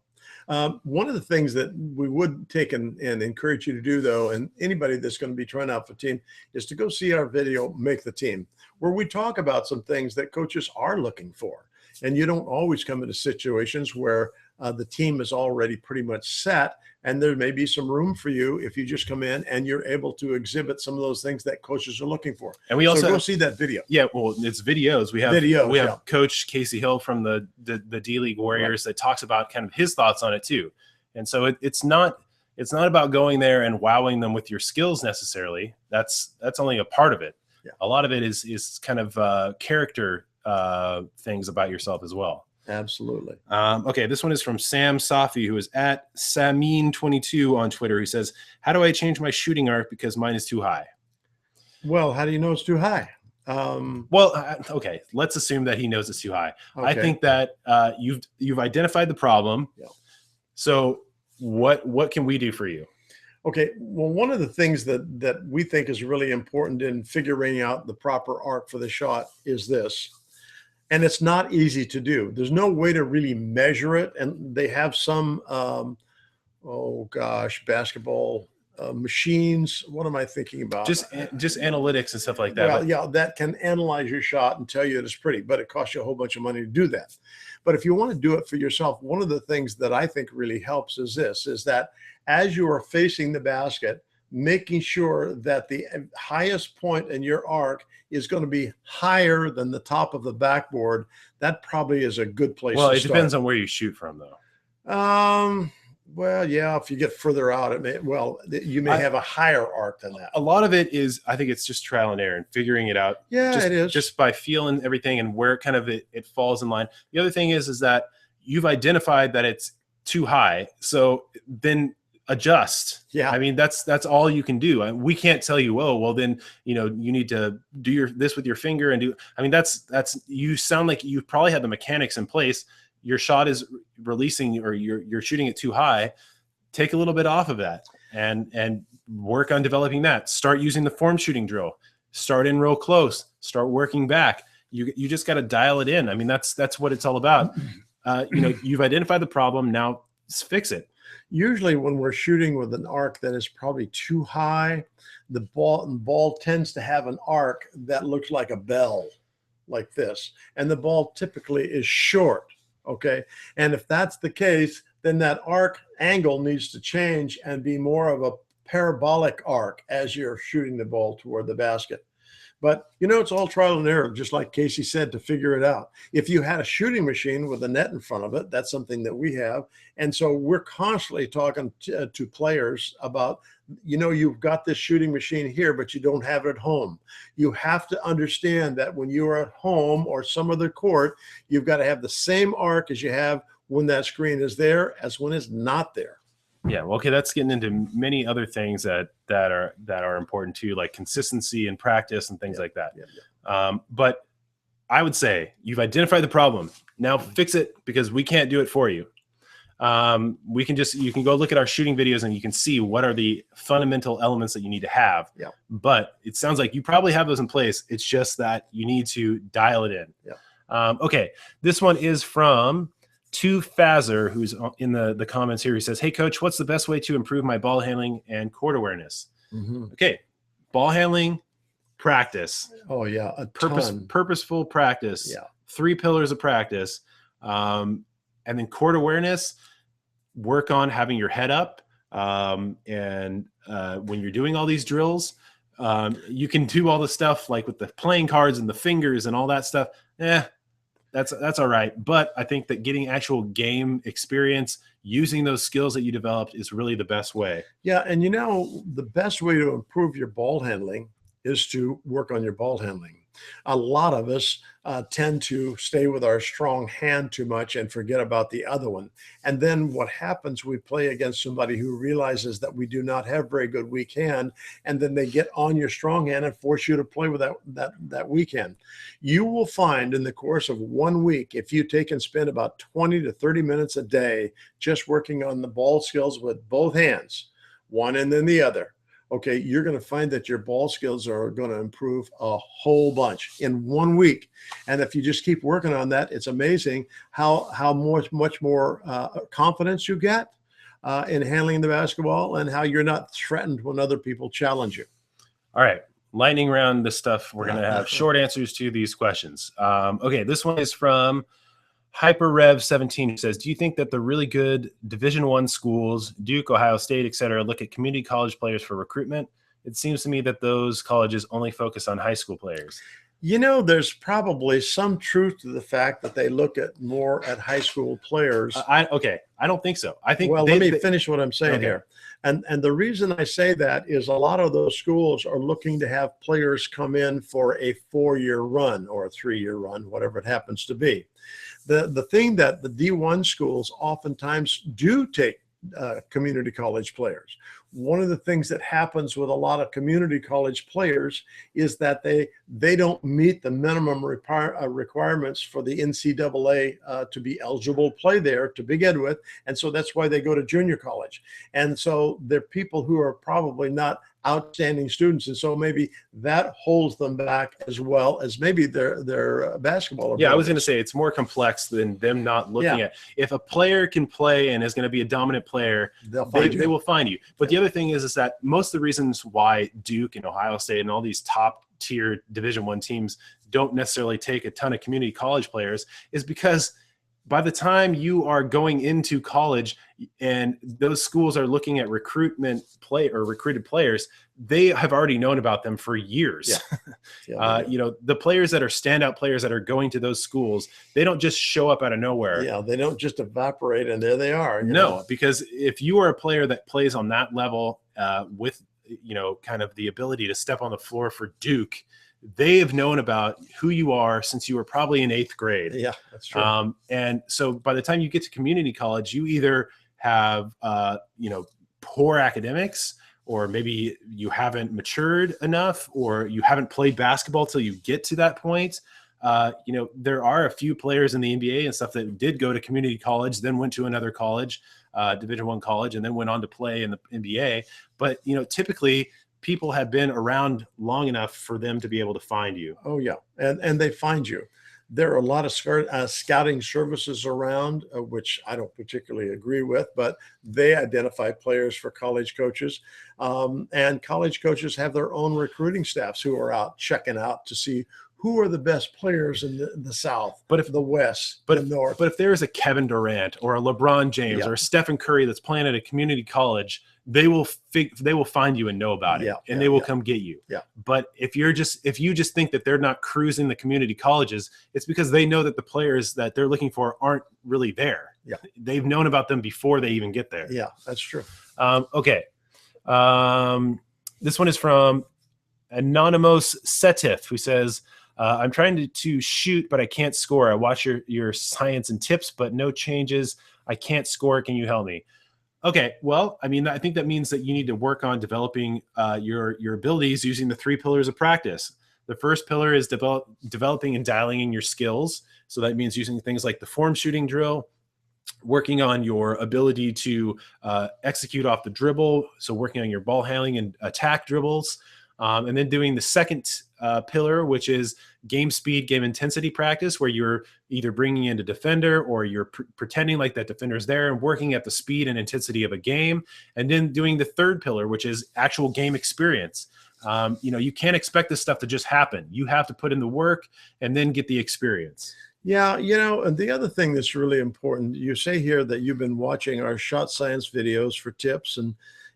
One of the things that we would take and encourage you to do, though, and anybody that's going to be trying out for team, is to go see our video, Make the Team, where we talk about some things that coaches are looking for. And you don't always come into situations where the team is already pretty much set, and there may be some room for you if you just come in and you're able to exhibit some of those things that coaches are looking for. And we also go see that video. Yeah, well, it's videos. We have Coach Casey Hill from the D League Warriors that talks about kind of his thoughts on it too. And so it's not about going there and wowing them with your skills necessarily. That's only a part of it. Yeah. A lot of it is kind of character things about yourself as well. Absolutely. Okay, this one is from Sam Safi, who is at Samin22 on Twitter. He says, "How do I change my shooting arc because mine is too high?" Well, how do you know it's too high? Okay, let's assume that he knows it's too high. Okay. I think that you've identified the problem. Yeah. So what can we do for you? Okay, well, one of the things that we think is really important in figuring out the proper arc for the shot is this. And it's not easy to do. There's no way to really measure it. And they have some, basketball machines. What am I thinking about? Just analytics and stuff like that. Well, yeah, that can analyze your shot and tell you it's pretty, but it costs you a whole bunch of money to do that. But if you want to do it for yourself, one of the things that I think really helps is that as you are facing the basket, making sure that the highest point in your arc is going to be higher than the top of the backboard. That probably is a good place to start. Well, it depends on where you shoot from, though. Well, yeah, if you get further out, you may have a higher arc than that. A lot of it is, I think it's just trial and error and figuring it out. Yeah, it is. Just by feeling everything and where kind of it falls in line. The other thing is that you've identified that it's too high. So then adjust. Yeah. I mean, that's all you can do. We can't tell you, oh, well, then, you need to do this with your finger and do, I mean, that's, you sound like you probably had the mechanics in place. Your shot is releasing, or you're shooting it too high. Take a little bit off of that and work on developing that. Start using the form shooting drill. Start in real close. Start working back. You just got to dial it in. I mean, that's what it's all about. You've identified the problem. Now fix it. Usually when we're shooting with an arc that is probably too high, the ball tends to have an arc that looks like a bell, like this. And the ball typically is short, okay? And if that's the case, then that arc angle needs to change and be more of a parabolic arc as you're shooting the ball toward the basket. But, it's all trial and error, just like Casey said, to figure it out. If you had a shooting machine with a net in front of it, that's something that we have. And so we're constantly talking to players about, you've got this shooting machine here, but you don't have it at home. You have to understand that when you are at home or some other court, you've got to have the same arc as you have when that screen is there as when it's not there. Yeah, well, okay, that's getting into many other things that are important too, like consistency and practice and things like that. But I would say you've identified the problem. Now fix it, because we can't do it for you. You can go look at our shooting videos and you can see what are the fundamental elements that you need to have. Yeah. But it sounds like you probably have those in place. It's just that you need to dial it in. Yeah. Okay, this one is from To Fazer, who's in the comments here. He says, "Hey coach, what's the best way to improve my ball handling and court awareness?" Okay, ball handling, practice. Oh yeah, a ton. Purposeful practice. Yeah. 3 pillars of practice, and then court awareness. Work on having your head up, and when you're doing all these drills, you can do all the stuff like with the playing cards and the fingers and all that stuff. That's all right. But I think that getting actual game experience, using those skills that you developed, is really the best way. Yeah. And the best way to improve your ball handling is to work on your ball handling. A lot of us tend to stay with our strong hand too much and forget about the other one. And then what happens, we play against somebody who realizes that we do not have very good weak hand, and then they get on your strong hand and force you to play with that weak hand. You will find in the course of 1 week, if you take and spend about 20 to 30 minutes a day just working on the ball skills with both hands, one and then the other, okay, you're going to find that your ball skills are going to improve a whole bunch in 1 week. And if you just keep working on that, it's amazing how much more confidence you get in handling the basketball, and how you're not threatened when other people challenge you. All right, lightning round this stuff. We're going to have short answers to these questions. Okay, this one is from HyperRev17, who says, "Do you think that the really good Division I schools, Duke, Ohio State, etc., look at community college players for recruitment? It seems to me that those colleges only focus on high school players." There's probably some truth to the fact that they look at more at high school players. I don't think so. I think. Well, let me finish what I'm saying here. And the reason I say that is a lot of those schools are looking to have players come in for a 4-year run or a 3-year run, whatever it happens to be. The thing that the D1 schools oftentimes do take community college players. One of the things that happens with a lot of community college players is that they don't meet the minimum requirements for the NCAA to be eligible to play there to begin with. And so that's why they go to junior college. And so they're people who are probably not outstanding students, and so maybe that holds them back as well as maybe their basketball abilities. Yeah, I was going to say it's more complex than them not looking at. If a player can play and is going to be a dominant player, they will find you. But the other thing is that most of the reasons why Duke and Ohio State and all these top tier Division I teams don't necessarily take a ton of community college players is because by the time you are going into college and those schools are looking at recruited players, they have already known about them for years. The players that are standout players that are going to those schools, they don't just show up out of nowhere. Yeah, they don't just evaporate and there they are. Because if you are a player that plays on that level with, kind of the ability to step on the floor for Duke, they have known about who you are since you were probably in 8th grade. Yeah, that's true. And so by the time you get to community college, you either have, poor academics, or maybe you haven't matured enough, or you haven't played basketball till you get to that point. There are a few players in the NBA and stuff that did go to community college, then went to another college, Division I college, and then went on to play in the NBA. But, typically people have been around long enough for them to be able to find you. Oh, yeah. And they find you. There are a lot of scouting services around, which I don't particularly agree with, but they identify players for college coaches. And college coaches have their own recruiting staffs who are out checking out to see who are the best players in the South, the West, the North. But if there is a Kevin Durant or a LeBron James or a Stephen Curry that's playing at a community college, they will find you and know about it, and they will come get you. Yeah. But if you just think that they're not cruising the community colleges, it's because they know that the players that they're looking for aren't really there. Yeah. They've known about them before they even get there. Yeah, that's true. Okay. This one is from Anonymous Setif, who says, I'm trying to shoot, but I can't score. I watch your science and tips, but no changes. I can't score. Can you help me? Okay, well, I mean, I think that means that you need to work on developing your abilities using the 3 pillars of practice. The first pillar is developing and dialing in your skills. So that means using things like the form shooting drill, working on your ability to execute off the dribble. So working on your ball handling and attack dribbles. And then doing the second pillar, which is game speed, game intensity practice, where you're either bringing in a defender or you're pretending like that defender's there and working at the speed and intensity of a game. And then doing the third pillar, which is actual game experience. You can't expect this stuff to just happen. You have to put in the work and then get the experience. Yeah, and the other thing that's really important, you say here that you've been watching our shot science videos for tips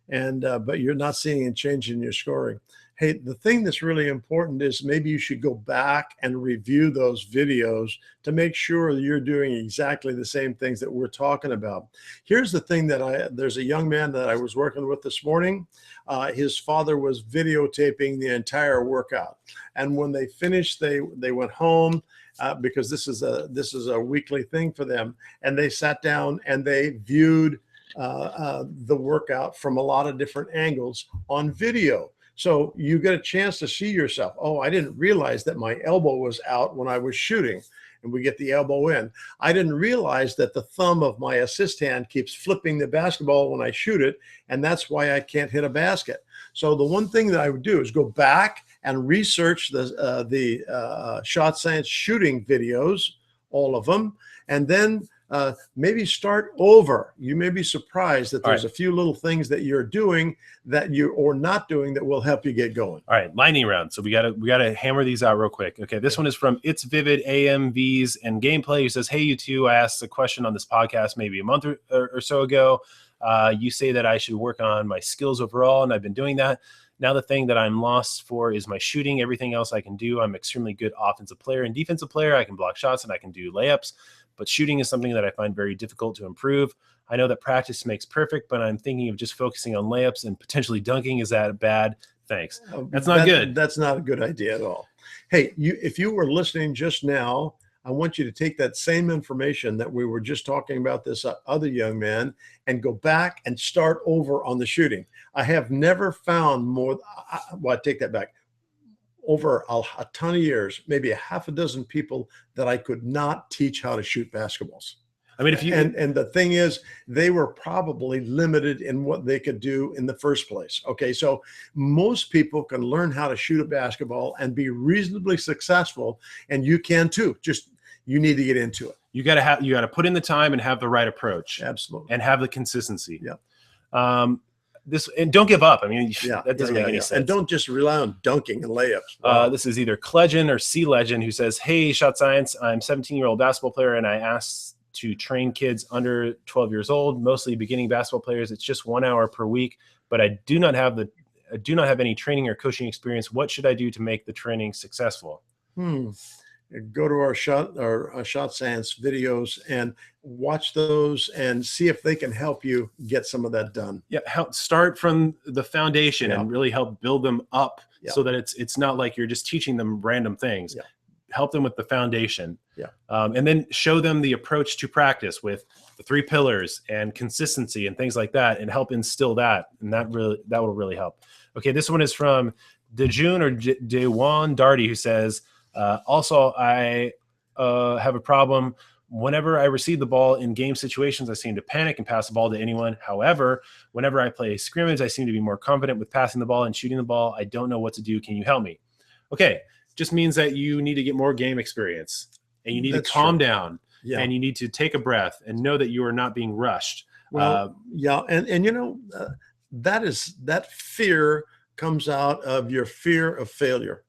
but you're not seeing a change in your scoring. Hey, the thing that's really important is maybe you should go back and review those videos to make sure that you're doing exactly the same things that we're talking about. Here's the thing there's a young man that I was working with this morning. His father was videotaping the entire workout. And when they finished, they went home because this is a weekly thing for them. And they sat down and they viewed the workout from a lot of different angles on video. So you get a chance to see yourself. Oh, I didn't realize that my elbow was out when I was shooting, and we get the elbow in. I didn't realize that the thumb of my assist hand keeps flipping the basketball when I shoot it, and that's why I can't hit a basket. So the one thing that I would do is go back and research the shot science shooting videos, all of them, and then maybe start over. You may be surprised that there's a few little things that you're doing or not doing that will help you get going. All right, lightning round. So we gotta hammer these out real quick. Okay, this one is from It's Vivid AMVs and Gameplay, who says, "Hey, you two, I asked a question on this podcast maybe a month or so ago. You say that I should work on my skills overall, and I've been doing that. Now the thing that I'm lost for is my shooting. Everything else I can do. I'm extremely good offensive player and defensive player. I can block shots and I can do layups. But shooting is something that I find very difficult to improve. I know that practice makes perfect, but I'm thinking of just focusing on layups and potentially dunking. Is that bad? Thanks." That's not good. That's not a good idea at all. Hey, if you were listening just now, I want you to take that same information that we were just talking about this other young man and go back and start over on the shooting. I have never found more. Well, I take that back. Over a ton of years, maybe a half a dozen people that I could not teach how to shoot basketballs. I mean, if you and the thing is, they were probably limited in what they could do in the first place. Okay, so most people can learn how to shoot a basketball and be reasonably successful, and you can too. Just you need to get into it. You got to put in the time and have the right approach. Absolutely, and have the consistency. Yeah. And don't give up. I mean, that doesn't make any sense. And don't just rely on dunking and layups. Wow. This is either Clegend or C Legend, who says, "Hey, Shot Science, I'm 17-year-old basketball player, and I asked to train kids under 12 years old, mostly beginning basketball players. It's just 1 hour per week, but I do not have any training or coaching experience. What should I do to make the training successful?" Go to our shot science videos and watch those and see if they can help you get some of that done. Yeah, start from the foundation and really help build them up so that it's not like you're just teaching them random things. Yeah. Help them with the foundation. Yeah. And then show them the approach to practice with the 3 pillars and consistency and things like that, and help instill that. And that will really help. Okay, this one is from Dejun or Dewan Darty, who says, also, I have a problem. Whenever I receive the ball in game situations, I seem to panic and pass the ball to anyone. However, whenever I play scrimmage, I seem to be more confident with passing the ball and shooting the ball. I don't know what to do. Can you help me? Okay, just means that you need to get more game experience, and you need to calm down, and you need to take a breath and know that you are not being rushed. Well, and that fear comes out of your fear of failure.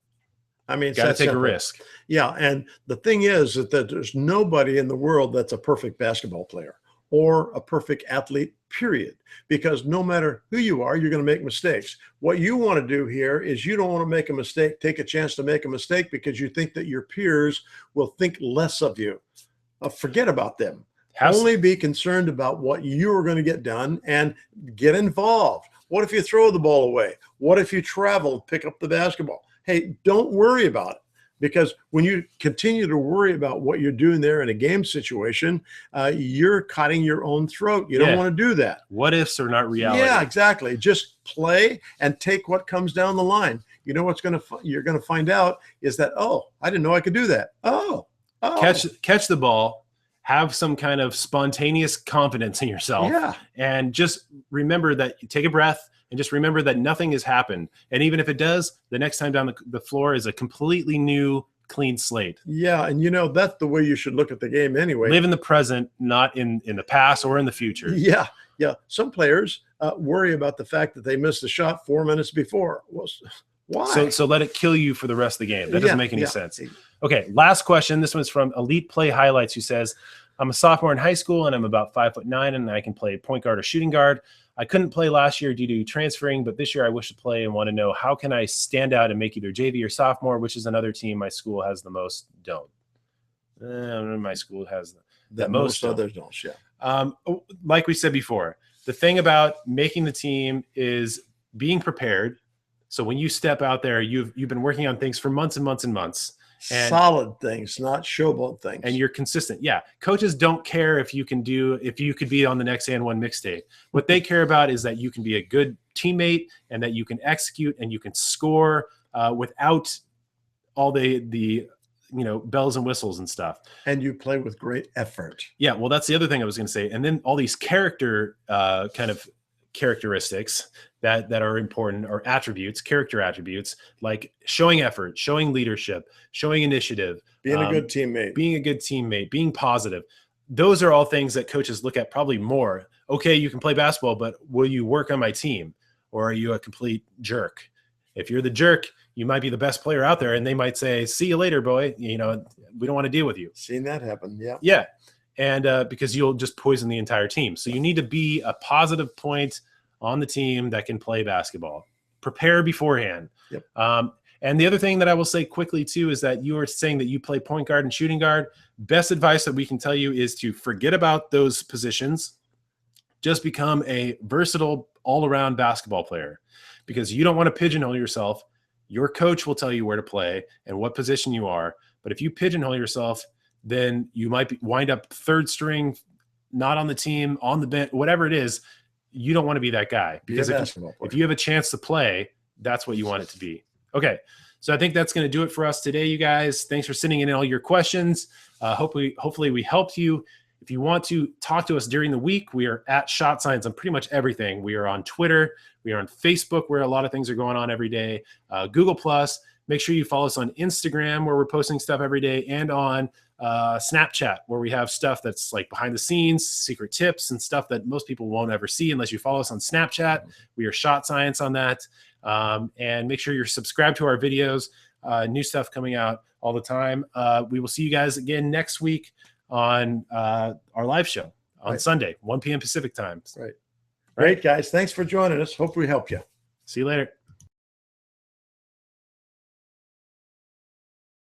I mean, got to take a risk. Yeah. And the thing is that there's nobody in the world that's a perfect basketball player or a perfect athlete, period. Because no matter who you are, you're going to make mistakes. What you want to do here is you don't want to make a mistake, take a chance to make a mistake because you think that your peers will think less of you. Forget about them. Only be concerned about what you are going to get done and get involved. What if you throw the ball away? What if you travel, pick up the basketball? Hey, don't worry about it. Because when you continue to worry about what you're doing there in a game situation, you're cutting your own throat. You don't want to do that. What ifs are not reality. Yeah, exactly. Just play and take what comes down the line. You know what's you're going to find out is that, oh, I didn't know I could do that. Oh. Catch the ball. Have some kind of spontaneous confidence in yourself. Yeah. And just remember that you take a breath and just remember that nothing has happened. And even if it does, the next time down the floor is a completely new, clean slate. Yeah. And, you know, that's the way you should look at the game anyway. Live in the present, not in the past or in the future. Yeah. Yeah. Some players worry about the fact that they missed a shot 4 minutes before. Well, why? So let it kill you for the rest of the game. That doesn't make any sense. Okay, last question. This one's from Elite Play Highlights, who says, I'm a sophomore in high school and I'm about 5'9" and I can play point guard or shooting guard. I couldn't play last year due to transferring, but this year I wish to play and want to know how can I stand out and make either JV or sophomore, which is another team my school has the most don't. My school has the most others don't. Yeah. Like we said before, the thing about making the team is being prepared. So when you step out there, you've been working on things for months and months and months. And solid things, not showboat things. And you're consistent. Yeah. Coaches don't care if you could be on the next and one mixtape. What they care about is that you can be a good teammate and that you can execute and you can score without all the bells and whistles and stuff. And you play with great effort. Yeah. Well, that's the other thing I was going to say. And then all these character characteristics that are important, or character attributes, like showing effort, showing leadership, showing initiative, being a good teammate, being positive. Those are all things that coaches look at probably more. Okay, you can play basketball, but will you work on my team, or are you a complete jerk? If you're the jerk, you might be the best player out there and they might say, see you later, boy. We don't want to deal with you. Seen that happen. Yeah. Yeah. And because you'll just poison the entire team. So you need to be a positive point on the team that can play basketball. Prepare beforehand. Yep. And the other thing that I will say quickly too is that you were saying that you play point guard and shooting guard. Best advice that we can tell you is to forget about those positions. Just become a versatile all-around basketball player, because you don't want to pigeonhole yourself. Your coach will tell you where to play and what position you are. But if you pigeonhole yourself, then you might wind up third string, not on the team, on the bench, whatever it is. You don't want to be that guy, because if you have a chance to play, that's what you want it to be. Okay. So I think that's going to do it for us today, you guys. Thanks for sending in all your questions. Hopefully we helped you. If you want to talk to us during the week, we are at Shot Science on pretty much everything. We are on Twitter. We are on Facebook, where a lot of things are going on every day. Google+. Make sure you follow us on Instagram, where we're posting stuff every day, and on Snapchat, where we have stuff that's like behind the scenes, secret tips and stuff that most people won't ever see unless you follow us on Snapchat. We are Shot Science on that. And make sure you're subscribed to our videos. New stuff coming out all the time. We will see you guys again next week on our live show on Sunday, 1 p.m. Pacific time. Right. Great, guys. Thanks for joining us. Hope we help you. See you later.